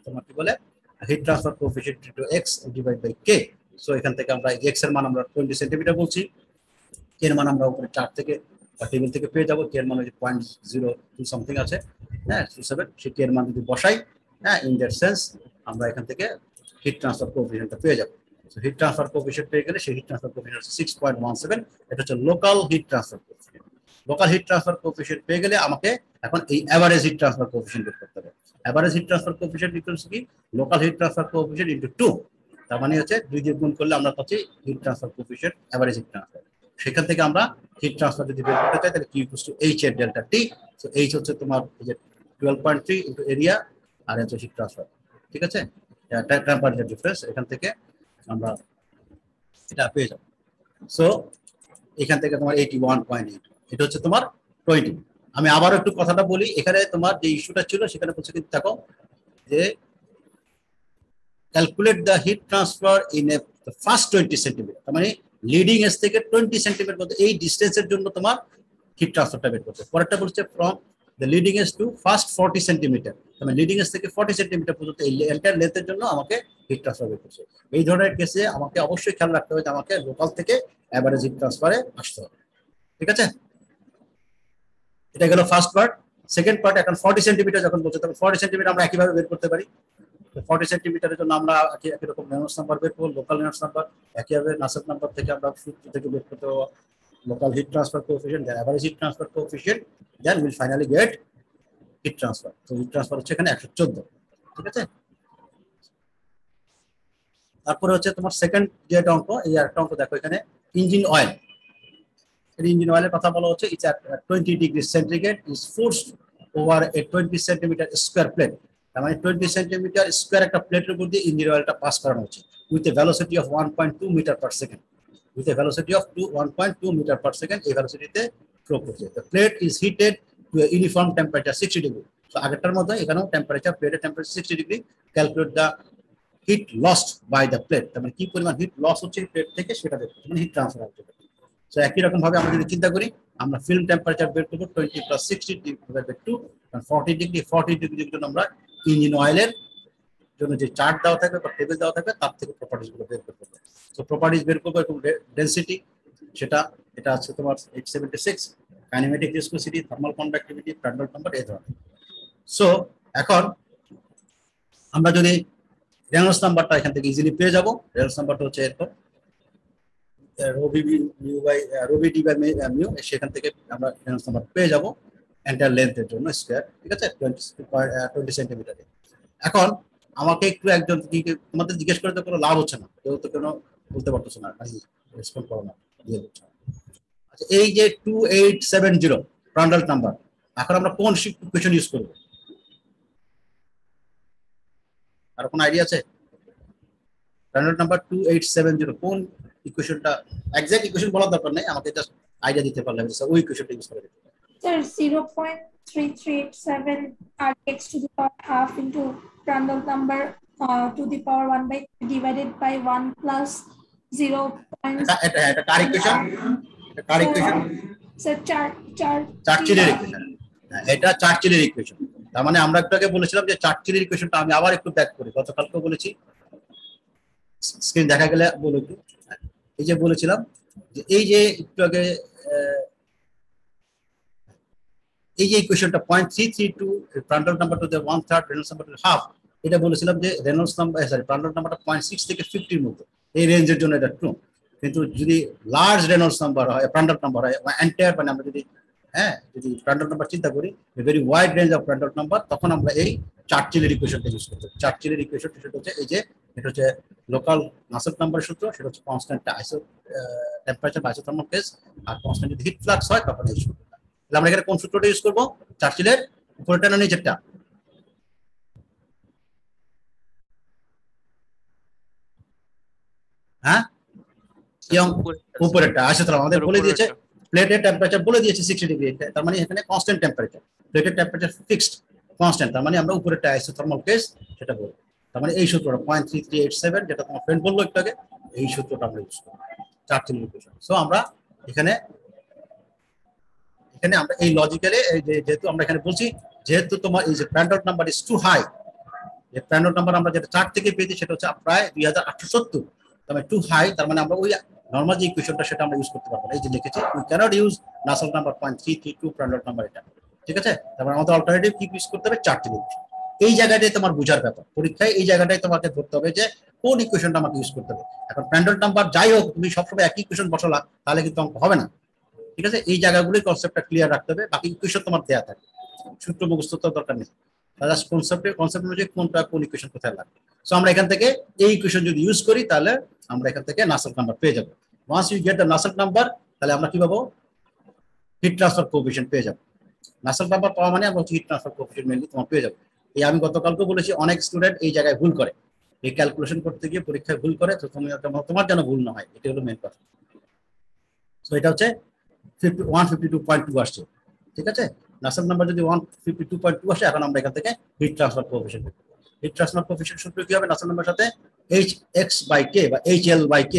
তোমার কি বলে heat transfer coefficient into X divide by K. So এখান থেকে আমরা এক্স এর মান আমরা 20 সেন্টিমিটার বলছি, কে এর মান আমরা উপরে চার্ট থেকে বা টেবিল থেকে পেয়ে যাবো, কে এর মান হচ্ছে 0.02 সামথিং আছে, হ্যাঁ 27, সেই কে এর মান যদি বসাই, হ্যাঁ, ইন দ্যাট সেন্স আমরা এখান থেকে হিট ট্রান্সফার কোএফিশিয়েন্টটা পেয়ে যাবো। সো হিট ট্রান্সফার কোএফিশিয়েন্ট পেয়ে গেলে সেই হিট ট্রান্সফার কোএফিশিয়েন্ট হচ্ছে 6.17, এটা হচ্ছে local heat transfer coefficient. Local heat transfer coefficient পেয়ে গেলে আমাকে এখন এই এভারেজ হিট ট্রান্সফার কোএফিশিয়েন্ট বের করতে হবে। Average heat transfer coefficient equals কি local heat transfer coefficient into 2, তার মানে হচ্ছে 2 দিয়ে গুণ করলে আমরা পাচ্ছি hit transfer coefficient average heat transfer. সেখান থেকে আমরা হিট ট্রান্সফার যদি বের করতে চাই, তাহলে Q ইকুয়ালস টু H এর ডেল্টা T। সো H হচ্ছে তোমার এই যে 12.3 ইনটু এরিয়া, আর হচ্ছে হিট ট্রান্সফার, ঠিক আছে, টেম্পারেচার ডিফারেন্স, এখান থেকে আমরা এটা পেয়ে যাব। সো এখান থেকে তোমার 81.8, এটা হচ্ছে তোমার 20। আমি আবার একটু কথাটা বলি, এখানে তোমার যে ইস্যুটা ছিল সেখানে বলছে কিন্তু দেখো যে calculate the heat transfer in a first 20 centimetre, তার মানে লিডিং এজ থেকে 20 সেন্টিমিটার মধ্যে এই ডিস্টেন্সের জন্য তোমার হিট ট্রান্সফারটা বের করতে। পরেরটা বলছে from the leading edge to first 40 centimetre, মানে লিডিং এজ থেকে 40 সেন্টিমিটার পর্যন্ত এই এন্টায়ার লেন্থের জন্য আমাকে হিট ট্রান্সফার বের করছে। এই ধরনের কেসে আমাকে অবশ্যই খেয়াল রাখতে হবে যে আমাকে লোকাল থেকে এভারেজ হিট ট্রান্সফারে আসতে হবে, ঠিক আছে? এটা গেল ফার্স্ট পার্ট। সেকেন্ড পার্ট, এখন 40 সেন্টিমিটার যখন বলছে, তখন 40 সেন্টিমিটার আমরা একইভাবে বের করতে পারি। 40 সেন্টিমিটারের জন্য আমরা একই রকম রেনল্ডস নাম্বার বের করবো, লোকাল রেনল্ডস নাম্বার, একইভাবে নাসেল্ট নাম্বার থেকে আমরা সূত্র থেকে বের করতে পারবো local heat transfer coefficient, then average heat transfer coefficient, then will finally get heat transfer. তো হিট ট্রান্সফার হচ্ছে এখানে 114, ঠিক আছে? তারপরে হচ্ছে তোমার সেকেন্ড যে অঙ্ক, এই একটা অঙ্ক দেখো এখানে, ইঞ্জিন অয়েল। ইঞ্জিন অয়েলের কথা বলা হচ্ছে, it's at 20 degree centigrade is forced over a 20 centimetre square plate, তার মানে 20 সেন্টিমিটার স্কোয়ার একটা প্লেটের উপর দিয়ে ইঞ্জিন অয়েলটা পাস করানো হচ্ছে with a velocity of 1.2 metre per second, with a velocity of 1.2 metre per second, এই ভেলোসিটিতে ফ্লো করছে। The plate is heated to a uniform temperature 60 degree. তো আগেরটার মধ্যে এখানেও টেম্পারেচার, প্লেটের temperature 60 degree. Calculate the heat lost by the plate, তার মানে কি পরিমাণ হিট লস হচ্ছে প্লেট থেকে সেটা দেখতে, মানে হিট ট্রান্সফার হচ্ছে। সো একই রকম ভাবে আমরা যদি চিন্তা করি, আমরা ফিল্ম টেম্পারেচার বের করবো 20 + 60 ডিভাইডেড বাই 2, 40 ডিগ্রি। 40 ডিগ্রির জন্য আমরা ইঞ্জিন অয়েলের জন্য যে চার্ট দেওয়া থাকবে বা টেবিল দেওয়া থাকবে তার থেকে প্রপার্টিজ গুলো বের করতে হবে। সো প্রপার্টিজ বের করবো, এবং ডেনসিটি সেটা এটা আছে তোমার 876, kinematic viscosity, thermal conductivity, Prandtl number, এই ধরনের। সো এখন আমরা যদি রেনল্ডস নাম্বারটা এখান থেকে ইজিলি পেয়ে যাব। রেনল্ডস নাম্বারটা হচ্ছে এরকম রবি ডি বাই মিউ, সেখান থেকে আমরা রেনল্ডস নাম্বার পেয়ে যাব এন্টার লেন্থের জন্য স্কয়ার, ঠিক আছে 20 সেন্টিমিটারে। এখন আমাকে একটু একজন তোমাদের জিজ্ঞেস করে তো কোনো লাভ হচ্ছে না, কেউ তো কোনো বলতে পারতেছে না, রেসপন্ড করো না, দিয়ে দিচ্ছ। আচ্ছা, এই যে 2870 প্রান্ডাল নাম্বার, এখন আমরা কোন ইকুয়েশন ইউজ করব? আর কোন আইডিয়া আছে? প্রান্ডাল নাম্বার 2870 কোন ইকুয়েশনটা? এক্সাক্ট ইকুয়েশন বলার দরকার নেই, আমাকে জাস্ট আইডিয়া দিতে পারলে ওই ইকুয়েশনটা ইউজ করে দিতে পারি। Sir, 0.3387 Rx to the power half into Prandtl number to the power 1/3 divided by 1 plus 0. এটা কার ইকুয়েশন? এটা কার ইকুয়েশন? Sir, চার্চিলের ইকুয়েশন। এটা চার্চিলের ইকুয়েশন। তার মানে আমরা একটু আগে বলেছিলাম যে চার্চিলের ইকুয়েশনটা আমি আবার একটু ব্যাক করি, গতকালকেও বলেছি, স্ক্রিন দেখা গেলে বলে একটু। এই যে বলেছিলাম যে এই যে একটু আগে এই যে ইকুয়েশনটা 0.332 Prandtl number to the 1/3 Reynolds number to the half, এটা বলেছিলাম যে রেনল্ডস নাম্বার প্রান্ডল নাম্বারটা 0.6 থেকে 50 এর মধ্যে, এই রেঞ্জের জন্য এটা ট্রু। কিন্তু যদি লার্জ রেনল্ডস নাম্বার হয়, প্রান্ডল নাম্বার হয় এন্টায়ার, মানে আমরা যদি যদি প্রান্ডল নাম্বার চিন্তা করি very wide range of Prandtl number, তখন আমরা এই চার্চিলের ইকুয়েশনটা ইউজ করতে পারি। চার্চিলের ইকুয়েশনটা সেটা হচ্ছে এই যে এটা হচ্ছে লোকাল নাসেল নাম্বারের সূত্র, সেটা হচ্ছে কনস্ট্যান্ট টেম্পারেচার বা আইসোথার্মাল ফেজ, আর কনস্ট্যান্ট যদি হিট ফ্লাক্স হয় তখন এই সূত্র। তাহলে আমরা এখানে কোন সূত্রটা ইউজ করবো? চার্চিলের উপরেরটা না নিচেরটা? হ্যাঁ, উপরেরটা। আইসোথার্মাল আমাদের বলে দিয়েছে, প্লেটের টেম্পারেচার বলে দিয়েছে 60 ডিগ্রি, তার মানে এখানে কনস্ট্যান্ট টেম্পারেচার, প্লেটের টেম্পারেচার ফিক্সড কনস্ট্যান্ট, তার মানে আমরা উপরেরটা আইসোথার্মাল কেস সেটা বলবো। তার মানে এই সূত্রটা 0.3387 যেটা তোমার ফ্রেন্ড বললো একটু আগে, এই সূত্রটা আমরা ইউজ করবো চার্চিলের ইকুয়েশন। সো আমরা এখানে আমরা এই লজিক্যালি যেহেতু আমরা এখানে বলছি, যেহেতু তোমার এই যে প্রান্ডল নাম্বার ইজ টু হাই, যে প্রান্ডল নাম্বার আমরা যেটা চার্ট থেকে পেয়েছি সেটা হচ্ছে প্রায় 2870, তবে টু হাই, তার মানে আমরা ওই নরমাল যে ইকুয়েশনটা সেটা আমরা ইউজ করতে পারবো না। এই যে লিখেছি we cannot use Nusselt number 0.332 Prandtl number, এটা ঠিক আছে। তারপর আমাদের অল্টারনেটিভ কি ইউজ করতে হবে? চার্ট থেকে। এই জায়গাটাই তোমার বোঝার ব্যাপার, পরীক্ষায় এই জায়গাটাই তোমাকে ধরতে হবে যে কোন ইকুয়েশনটা আমাকে ইউজ করতে হবে। এখন প্রান্ডল নাম্বার যাই হোক, তুমি সবসময় একই ইকুয়েশন বসালা তাহলে কিন্তু অঙ্ক হবে না, ঠিক আছে। এই জায়গাগুলোই কনসেপ্টটা ক্লিয়ার রাখতে হবে, বাকি ইকুয়েশন তোমার দেয়া থাকে, সূত্র মুখস্থ তো দরকার নেই, জাস্ট কনসেপ্ট অনুযায়ী কোনটা কোন ইকুয়েশন কোথায় লাগবে। সো আমরা এখান থেকে এই ইকুয়েশন যদি ইউজ করি তাহলে আমরা এখান থেকে নাসেল নাম্বার পেয়ে যাবো। Once you get the Nusselt number, তাহলে আমরা কি পাবো? হিট ট্রান্সফার কোএফিশিয়েন্ট পেয়ে যাবো। নাসেল নাম্বার পাওয়া মানে আমরা হিট ট্রান্সফার কোএফিশিয়েন্ট মেনলি তোমার পেয়ে যাবো। এই আমি গতকালকে বলেছি অনেক স্টুডেন্ট এই জায়গায় ভুল করে, এই ক্যালকুলেশন করতে গিয়ে পরীক্ষায় ভুল করে, তো তুমি তোমার যেন ভুল না হয়, এটা হলো মেন কথা। সো এটা হচ্ছে 152.2 আসছে, ঠিক আছে। নাসেল নাম্বার যদি 152.2 আসে, এখন আমরা এখান থেকে হিট ট্রান্সফার কোএফিশিয়েন্ট পেয়ে যাবো। হিট ট্রান্সফার কোএফিশিয়েন্ট সূত্র কি হবে? নাসেল নাম্বার সাথে hx/k বা hl/k,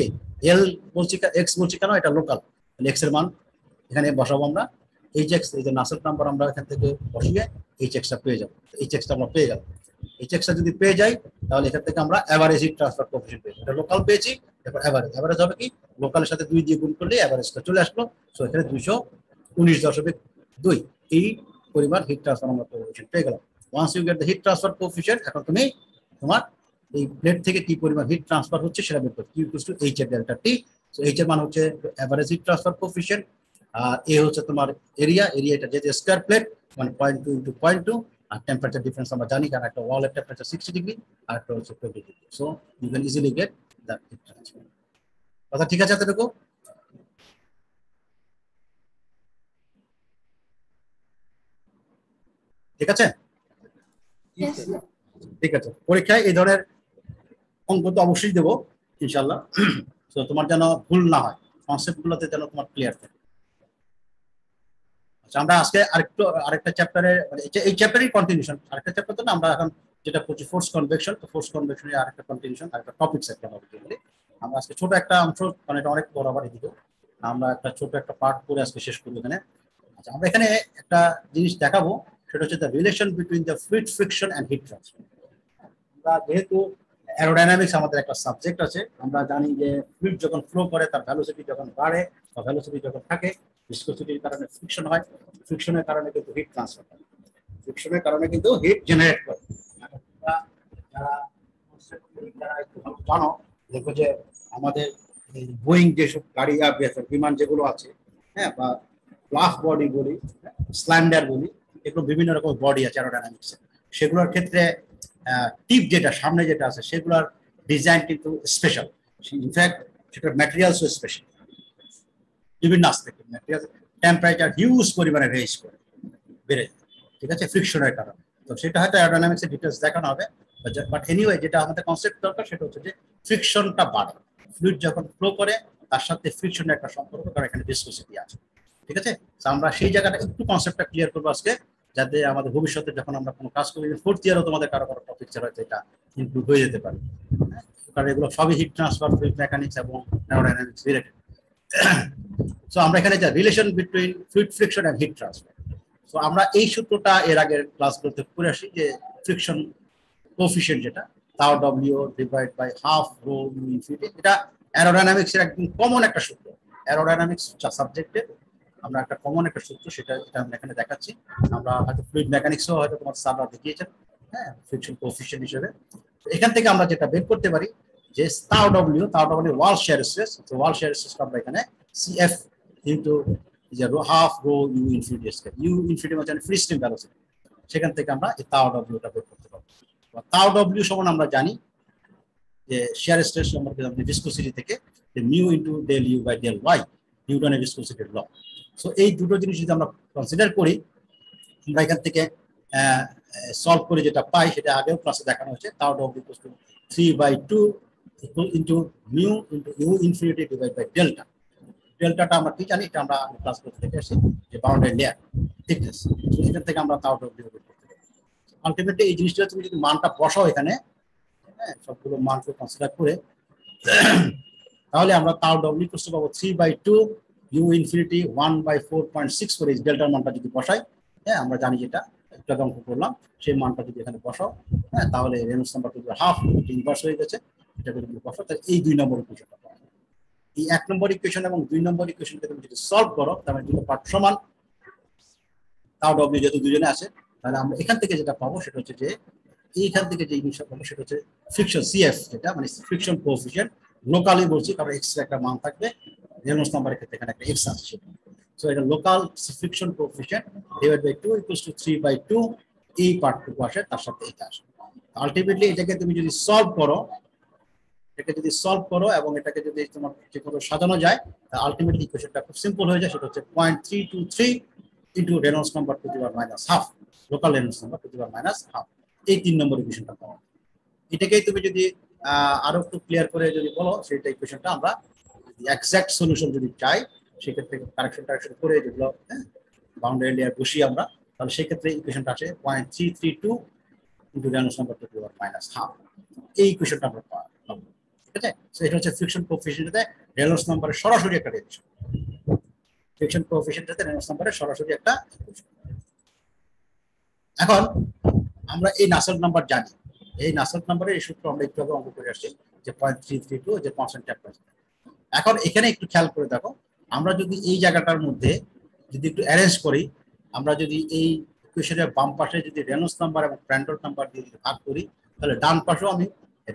l বলছি x বলছি কেন? এটা লোকাল, x এর মান এখানে বসাবো আমরা, hx এই যে নাসেল নাম্বার আমরা এখান থেকে বসিয়ে hx টা পেয়ে যাবো। hx টা আমরা পেয়ে গেলাম। hx টা যদি পেয়ে যাই তাহলে এখান থেকে আমরা এভারেজ হিট ট্রান্সফার কোএফিশিয়েন্ট পেয়ে যাবো। এটা লোকাল পেয়েছি, এবার এভারেজ হবে কি? লোকালের সাথে 2 দিয়ে গুণ করলে এভারেজটা চলে আসলো। সো এখানে 219.2 এই পরিমাণ হিট ট্রান্সফার আমরা কোএফিশিয়েন্ট পেয়ে গেলাম। Once you get the heat transfer coefficient, এখন তুমি তোমার এই প্লেট থেকে কি পরিমাণ হিট ট্রান্সফার হচ্ছে সেটা বের করো, Q = H এর ডেল্টা টি। সো H এর মান হচ্ছে এভারেজ হিট ট্রান্সফার কোএফিশিয়েন্ট, আর এ হচ্ছে তোমার এরিয়াটা যেহেতু স্কয়ার প্লেট, মানে 0.2 × 0.2, আর টেম্পারেচার ডিফারেন্স আমরা জানি, কারণ একটা ওয়ালের টেম্পারেচার 60 ডিগ্রি আর একটা হচ্ছে 20 degree. So you can easily get that heat transfer. কথা ঠিক আছে এতটুকু? ঠিক আছে, Yes, sir. ঠিক আছে। পরীক্ষায় এই ধরনের অঙ্ক তো অবশ্যই দেবো ইনশাল্লাহ। তো তোমার যেন ভুল না হয়, কনসেপ্টগুলোতে যেন তোমার ক্লিয়ার থাকে। আচ্ছা, আমরা আজকে আরেকটা চ্যাপ্টারে, মানে এই চ্যাপ্টারই কন্টিনিউশন, আরেকটা চ্যাপ্টার তো না, আমরা এখন যেটা করছি ফোর্স কনভেকশন, তো ফোর্স কনভেকশনের আরেকটা কন্টিনিউশন, আরেকটা টপিকস একটা হবে। আমরা আজকে ছোট একটা অংশ, মানে এটা অনেক বড় আবার এদিকে, আমরা একটা ছোট একটা পার্ট করে আজকে শেষ করবো এখানে। আচ্ছা, আমরা এখানে একটা জিনিস দেখাবো, সেটা হচ্ছে the relation between the fluid friction and heat transfer. আমরা যেহেতু অ্যারোডাইনামিক্স আমাদের একটা সাবজেক্ট আছে, আমরা জানি যে ফ্লুইড যখন ফ্লো করে তার ভেলোসিটি যখন বাড়ে বা ভেলোসিটি যখন থাকে, ভিসকসিটির কারণে ফ্রিকশন হয়, ফ্রিকশনের কারণে কিন্তু হিট ট্রান্সফার হয়, ফ্রিকশনের কারণে কিন্তু হিট জেনারেট করে। যারা জানো দেখো যে আমাদের বোয়িং যেসব গাড়ি বিমান যেগুলো আছে, হ্যাঁ, বা ফ্লাফ বডি বলি, স্ল্যান্ডার বলি, এগুলো বিভিন্ন রকম বডি আছে অ্যারোডাইনামিক্স। সেগুলোর ক্ষেত্রে টিপ যেটা সামনে যেটা আছে সেগুলোর ডিজাইন কিন্তু স্পেশাল। ইনফ্যাক্ট সেটার ম্যাটেরিয়ালসও স্পেশাল, বিভিন্ন আসপেক্ট। ম্যাটেরিয়াল টেম্পারেচার হিউজ পরিমাণে রেজ করে বেড়ে যায়, ঠিক আছে, ফ্রিকশনের কারণে। তো সেটা হয়তো অ্যারোডাইনামিক্সের ডিটেলস দেখানো হবে, বাট এনিওয়ে যেটা আমাদের কনসেপ্ট দরকার সেটা হচ্ছে যে ফ্রিকশনটা বাড়ে। ফ্লুইড যখন ফ্লো করে তার সাথে ফ্রিকশনের একটা সম্পর্ক, কারণ এখানে ভিসকোসিটি আছে, ঠিক আছে। তো আমরা সেই জায়গাটা একটু কনসেপ্টটা ক্লিয়ার করবো আজকে, যাতে আমাদের ভবিষ্যতে যখন আমরা কোনো কাজ করি, ফোর্থ ইয়ারও তোমাদের কারো কারো টপিক ছাড়া এটা ইনক্লুড হয়ে যেতে পারে, কারণ এগুলো সবই হিট ট্রান্সফার, ফ্লুইড মেকানিক্স এবং অ্যারোডাইনামিক্স রিলেটেড। সো আমরা এখানে যা relation between fluid friction and heat transfer, so আমরা এই সূত্রটা এর আগের ক্লাসগুলোতে পড়ে আসি যে ফ্রিকশন কোএফিশিয়েন্ট যেটা তাও W divide by half rho infinity, এটা অ্যারোডাইনামিক্সের একদম কমন একটা সূত্র। অ্যারোডাইনামিক্স সাবজেক্টে আমরা একটা কমন একটা সূত্র, সেটা আমরা এখানে দেখাচ্ছি। আমরা হয়তো ফ্লুইড মেকানিক্সও হয়তো তোমার স্যাররা দেখিয়েছেন, হ্যাঁ, ফ্রিকশন কোএফিশিয়েন্ট হিসেবে। এখান থেকে আমরা যেটা বের করতে পারি যে তাও ডব্লিউ ওয়াল শেয়ার স্ট্রেস, তো ওয়াল শেয়ার স্ট্রেসটা আমরা এখানে সিএফ ইনটু যে half rho U infinity square, U infinity মানে ফ্রি স্ট্রিম ভেলোসিটি, সেখান থেকে আমরা এই তাও ডব্লিউটা বের করতে পারবো। তাও ডব্লিউ সমান আমরা জানি যে শেয়ার স্ট্রেস সম্পর্কে আমরা ভিসকোসিটি থেকে যে mu into del U by del Y, নিউটনের ভিসকোসিটির ল। সো এই দুটো জিনিস যদি আমরা কনসিডার করি, আমরা এখান থেকে সলভ করে যেটা পাই সেটা আগেও ক্লাসে দেখানো হয়েছে, তাও W equal to 3/2 into mu into U infinity divide by delta. ডেল্টাটা আমরা কি জানি, এটা আমরা ক্লাসগুলো থেকে আসি যে বাউন্ডারি লেয়ার থিকনেস, এখান থেকে আমরা তাও ডব্লিউ বের করতে পারি। আলটিমেটলি এই জিনিসটা তুমি যদি মানটা বসাও এখানে, হ্যাঁ, সবগুলো মানকে কনসিডার করে, তাহলে আমরা তাও ডব্লিউ ইকুয়াল টু পাবো 3/2 ইউ ইনফিনিটি 1/4.6 করে ডেল্টার মানটা যদি বসাই, হ্যাঁ, আমরা জানি যেটা একটা অঙ্ক করলাম, সেই মানটা যদি এখানে বসাও, হ্যাঁ, তাহলে রেনল্ডস নাম্বারটা হাফ ইনভার্স হয়ে গেছে, এটা যদি বসাও তাহলে এই 2 নম্বর ইকুয়েশনটা পাবো। এই 1 নম্বর ইকুয়েশন এবং 2 নম্বর ইকুয়েশনকে তুমি যদি সলভ করো, তাহলে দুটো পার্ট সমান, তাও ডব্লিউ যেহেতু দুজনে আছে, তাহলে আমরা এখান থেকে যেটা পাবো সেটা হচ্ছে যে এইখান থেকে যে জিনিসটা পাবো সেটা হচ্ছে ফ্রিকশন সিএফ, যেটা মানে ফ্রিকশন কোএফিশিয়েন্ট। লোকালি বলছি কারণ এক্স এর একটা মান থাকবে, রেনল্ডস নাম্বারের ক্ষেত্রে এখানে একটা এক্স আছে, সো এটা local friction coefficient divide by 2 equals to 3/2, এই পার্টটুকু আসে, তার সাথে এটা আসে। আলটিমেটলি এটাকে তুমি যদি সলভ করো, এবং এটাকে যদি তোমার যে কোনো সাজানো যায়, আলটিমেটলি ইকুয়েশনটা খুব সিম্পল হয়ে যায়। সেটা হচ্ছে 0.323 into Reynolds number to the power minus half, local Reynolds number to the power minus half, এই 3 নম্বর ইকুয়েশনটা পাওয়া। এটাকেই তুমি যদি আরো একটু ক্লিয়ার করে যদি বলো, সেটা ইকুয়েশনটা আমরা এক্সাক্ট সলিউশন যদি চাই, সেক্ষেত্রে কারেকশন করে যেগুলো বাউন্ডারি লেয়ার বসিয়ে আমরা, তাহলে সেক্ষেত্রে ইকুয়েশনটা আসে 0.332 into Reynolds number to the power minus half, এই ইকুয়েশনটা আমরা পাবো, ঠিক আছে। সো এটা হচ্ছে ফ্রিকশন কোএফিশিয়েন্টে রেনল্ডস নাম্বারের সরাসরি একটা রিলেশন, ফ্রিকশন কোএফিশিয়েন্টে রেনল্ডস নাম্বারের সরাসরি একটা ইকুয়েশন। এখন আমরা এই নাসেল্ট নাম্বার জানি, এই নাসেল্ট নাম্বারের এই সূত্র আমরা একটু আগে অঙ্ক করে আসছি যে 0.332 যে কনস্ট্যান্ট টেম্পারেচার। এখন এখানে একটু খেয়াল করে দেখো, আমরা যদি এই জায়গাটার মধ্যে যদি একটু অ্যারেঞ্জ করি, আমরা যদি এই ইকুয়েশনের বাম পাশে যদি রেনল্ডস নাম্বার এবং প্র্যান্ডল নাম্বার দিয়ে যদি ভাগ করি, তাহলে ডান পাশেও আমি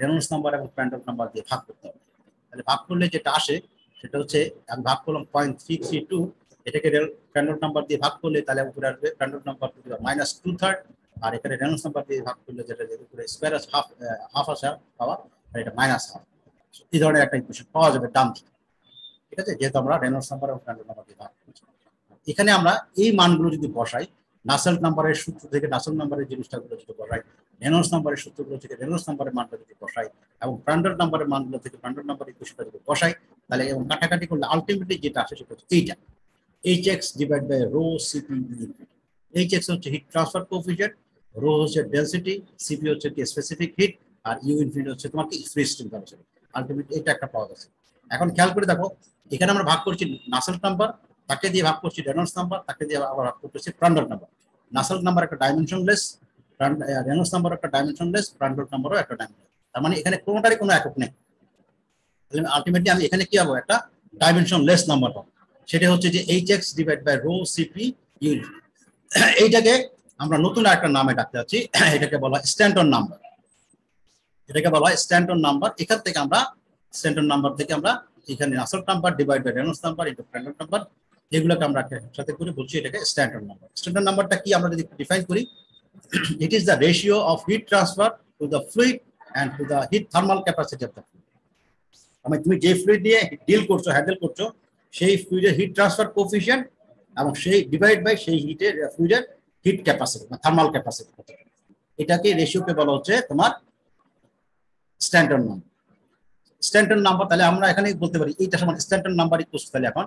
রেনল্ডস নাম্বার এবং প্র্যান্ডল নাম্বার দিয়ে ভাগ করতে হবে। তাহলে ভাগ করলে যেটা আসে সেটা হচ্ছে, আমি ভাগ করলাম 0.332, এটাকে প্র্যান্ডল নাম্বার দিয়ে ভাগ করলে তাহলে উপরে আসবে Prandtl number to the power minus 2/3, আর এখানে রেনল্ডস নাম্বার দিয়ে ভাগ করলে যেটা উপরে স্কয়ার হাফ আসা পাওয়া, আর এটা মাইনাস হাফ। এই ধরনের একটা ইকুয়েশন পাওয়া যাবে ডান দিকে, ঠিক আছে, যেহেতু আমরা রেনল্ডস নাম্বার এবং প্র্যান্ডল নাম্বার দিয়ে ভাগ করছি। এখানে আমরা এই মানগুলো যদি বসাই, নাসেল্ট নাম্বারের সূত্র থেকে নাসেল্ট নাম্বারের জিনিসটাগুলো যদি বসাই, রেনল্ডস নাম্বারের সূত্রগুলো থেকে রেনল্ডস নাম্বারের মানটা যদি বসাই, এবং প্র্যান্ডল নাম্বারের মানগুলো থেকে প্র্যান্ডল নাম্বারের ইকুয়েশনটা যদি বসাই, তাহলে এবং কাটাকাটি করলে আলটিমেটলি যেটা আসে সেটা হচ্ছে এইটা, HX divide by rho CP infinity. HX হচ্ছে হিট ট্রান্সফার কোএফিশিয়েন্ট, রো হচ্ছে ডেনসিটি, সিপি হচ্ছে কি স্পেসিফিক হিট, আর ইউ ইনফিনিটি হচ্ছে তোমার কি ফ্রি স্ট্রিম ভেলোসিটি। আলটিমেটলি এটা একটা পাওয়া গেছে। এখন খেয়াল করে দেখো, এখানে আমরা ভাগ করছি নাসেল্ট নাম্বার, তাকে দিয়ে ভাগ করছি রেনল্ডস নাম্বার, তাকে দিয়ে আবার ভাগ করতেছি প্র্যান্ডল নাম্বার। নাসেল্ট নাম্বার একটা ডাইমেনশনলেস, রেনল্ডস নাম্বার একটা ডাইমেনশনলেস, প্র্যান্ডল নাম্বারও একটা ডাইমেনশন, তার মানে এখানে কোনোটারই কোনো একক নেই। আলটিমেটলি আমি এখানে কি পাবো, একটা ডাইমেনশনলেস নাম্বার পাবো, সেটা হচ্ছে যে HX divide by rho CP unit. এইটাকে আমরা নতুন একটা নামে ডাকতে যাচ্ছি, এটাকে বলা স্ট্যান্টন নাম্বার। এটাকে বলা হয় স্ট্যান্ডার্ড নাম্বার। এখান থেকে আমরা স্ট্যান্ডার্ড নাম্বার থেকে আমরা এখানে Nusselt number divide by Reynolds number into Prandtl number, এগুলোকে আমরা সাথে করে বলছি এটাকে স্ট্যান্ডার্ড নাম্বার। স্ট্যান্ডার্ড নাম্বারটা কি আমরা যদি ডিফাইন করি, it is the ratio of heat transfer to the fluid and to the heat thermal capacity of the fluid. মানে তুমি যে ফ্লুইড নিয়ে ডিল করছো, হ্যান্ডেল করছো, সেই ফ্লুইডের হিট ট্রান্সফার কোএফিশিয়েন্ট এবং সেই ডিভাইড বাই সেই হিটের ফ্লুইডের হিট ক্যাপাসিটি বা থার্মাল ক্যাপাসিটি, এটাকে রেশিওকে বলা হচ্ছে তোমার স্ট্যান্ডার্ড নাম্বার। স্ট্যান্ডার্ড নাম্বার তাহলে আমরা এখানে বলতে পারি এইটা সমান স্ট্যান্ডার্ড নাম্বার ইকুয়ালস, তাহলে এখন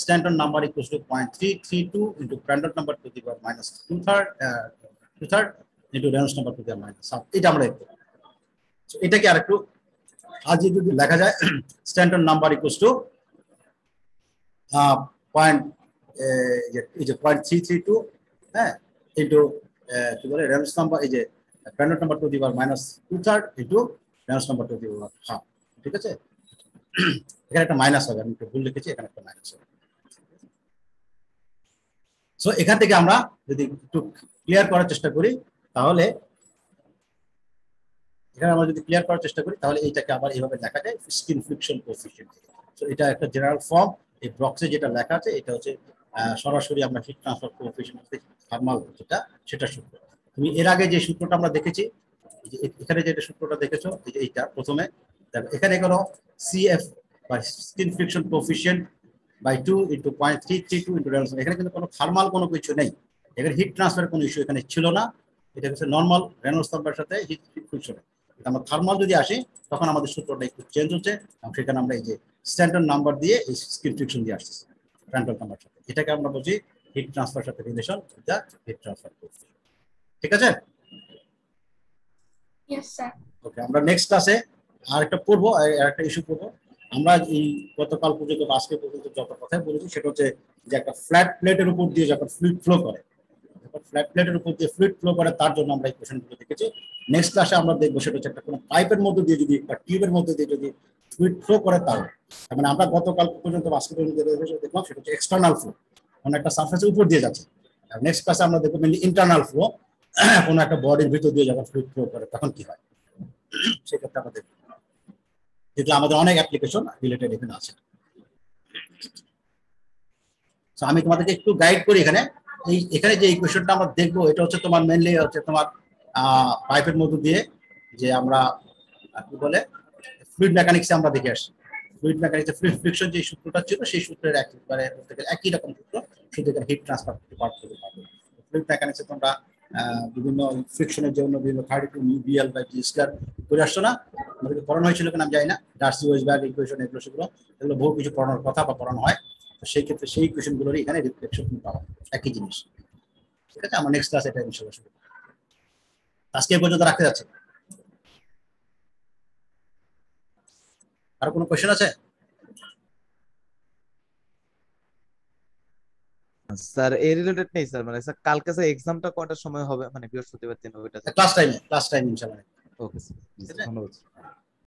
standard number equals to 0.332 into Prandtl number to the power minus 2/3 into Reynolds number to the power minus half. এটা আমরা দেখতে পারি। এটাকে আরেকটু আজ যদি লেখা যায়, স্ট্যান্ডার্ড নাম্বার ইকুয়ালস টু 0.332 হ্যাঁ ইনটু কি বলে রেনল্ডস নাম্বার, এই যে Prandtl number to the power minus 2/3 into Reynolds number to the power half. ঠিক আছে, এখানে একটা মাইনাস হবে, আমি একটু ভুল লিখেছি, এখানে একটা মাইনাস হবে। সো এখান থেকে আমরা যদি একটু ক্লিয়ার করার চেষ্টা করি, তাহলে এখানে আমরা যদি ক্লিয়ার করার চেষ্টা করি তাহলে এইটাকে আবার এইভাবে লেখা যায় স্কিন ফ্রিকশন কোএফিশিয়েন্ট। সো এটা একটা জেনারেল ফর্ম, এই বক্সে যেটা লেখা আছে এটা হচ্ছে সরাসরি আমরা হিট ট্রান্সফার কোএফিশিয়েন্ট থার্মাল যেটা, সেটা সূত্র। তুমি এর আগে যে সূত্রটা আমরা দেখেছি, এখানে যেটা সূত্রটা দেখেছো, এই যে এইটা প্রথমে এখানে কোনো সিএফ বা skin friction coefficient by 2 into 0.332 into Reynolds, এখানে কিন্তু কোনো থার্মাল কোনো কিছু নেই, এখানে হিট ট্রান্সফারের কোনো ইস্যু এখানে ছিল না। এটা হচ্ছে নর্মাল রেনল্ডস নাম্বারের সাথে হিট ফ্রিকশন। আমরা থার্মাল যদি আসি তখন আমাদের সূত্রটা একটু চেঞ্জ হচ্ছে, এবং সেখানে আমরা এই যে স্ট্যান্ডার্ড নাম্বার দিয়ে এই স্কিন ফ্রিকশন দিয়ে আসছি প্র্যান্ডল নাম্বার সাথে, এটাকে আমরা বলছি হিট ট্রান্সফার সাথে রিলেশন দা হিট ট্রান্সফার কোএফিশিয়েন্ট। ঠিক আছে? Yes, sir. ওকে, আমরা নেক্সট ক্লাসে আরেকটা পড়বো, আরেকটা ইস্যু পড়বো। আমরা এই গতকাল পর্যন্ত আজকে পর্যন্ত যত কথা বলেছি সেটা হচ্ছে যে একটা ফ্ল্যাট প্লেটের উপর দিয়ে যখন ফ্লুইড ফ্লো করে, ফ্ল্যাট প্লেটের উপর দিয়ে ফ্লুইড ফ্লো করে তার জন্য আমরা এই কোশ্চেনগুলো দেখেছি। নেক্সট ক্লাসে আমরা দেখবো সেটা হচ্ছে একটা কোনো পাইপের মধ্যে দিয়ে যদি বা টিউবের মধ্যে দিয়ে যদি ফ্লুইড ফ্লো করে, তার মানে আমরা গতকাল পর্যন্ত আজকে পর্যন্ত দেখলাম সেটা হচ্ছে এক্সটার্নাল ফ্লো, কোনো একটা সারফেসের উপর দিয়ে যাচ্ছে। আর নেক্সট ক্লাসে আমরা দেখবো মেনলি ইন্টারনাল ফ্লো, কোনো একটা বডির ভিতর দিয়ে যখন ফ্লুইড ফ্লো করে তখন কি হয়, সেক্ষেত্রে আমরা দেখবো, যেহেতু আমাদের অনেক অ্যাপ্লিকেশন রিলেটেড এখানে আছে। আমি তোমাদেরকে একটু গাইড করি এখানে। এখানে যে ইকুয়েশনটা আমরা দেখবো এটা হচ্ছে তোমার মেনলি হচ্ছে তোমার পাইপের মধ্যে দিয়ে যে আমরা কি বলে ফ্লুইড মেকানিক্সে আমরা দেখে আসছি। ফ্লুইড মেকানিক্সে ফ্লুইড ফ্রিকশন যে সূত্রটা ছিল সেই সূত্রের একেবারে একই রকম সূত্র, শুধু এখানে হিট ট্রান্সফার করতে পারবে। ফ্লুইড মেকানিক্সে তোমরা বিভিন্ন ফ্রিকশনের জন্য বিভিন্ন 32 বিএল বাই জি স্কয়ার করে আসছো না, আমাদেরকে পড়ানো হয়েছিল কিনা আমি জানি না, ডার্সি-ওয়েসবার্গ ইকুয়েশন এগুলো সেগুলো বহু কিছু পড়ানোর কথা বা পড়ানো হয়। সেই ক্ষেত্রে সেই ইকুয়েশনগুলোর এখানে রিফ্লেকশন পাওয়া একই জিনিস। ঠিক আছে, আমার নেক্সট ক্লাস এটা ইনশাআল্লাহ শুরু। আজকে এই পর্যন্ত রাখতে যাচ্ছে। আর কোনো কোশ্চেন আছে? স্যার এই রিলেটেড নেই স্যার, মানে স্যার কালকে স্যার এক্সামটা কয়টার সময় হবে, মানে বৃহস্পতিবার দিন ওইটা? ক্লাস টাইম ইনশাআল্লাহ। ওকে স্যার, ধন্যবাদ।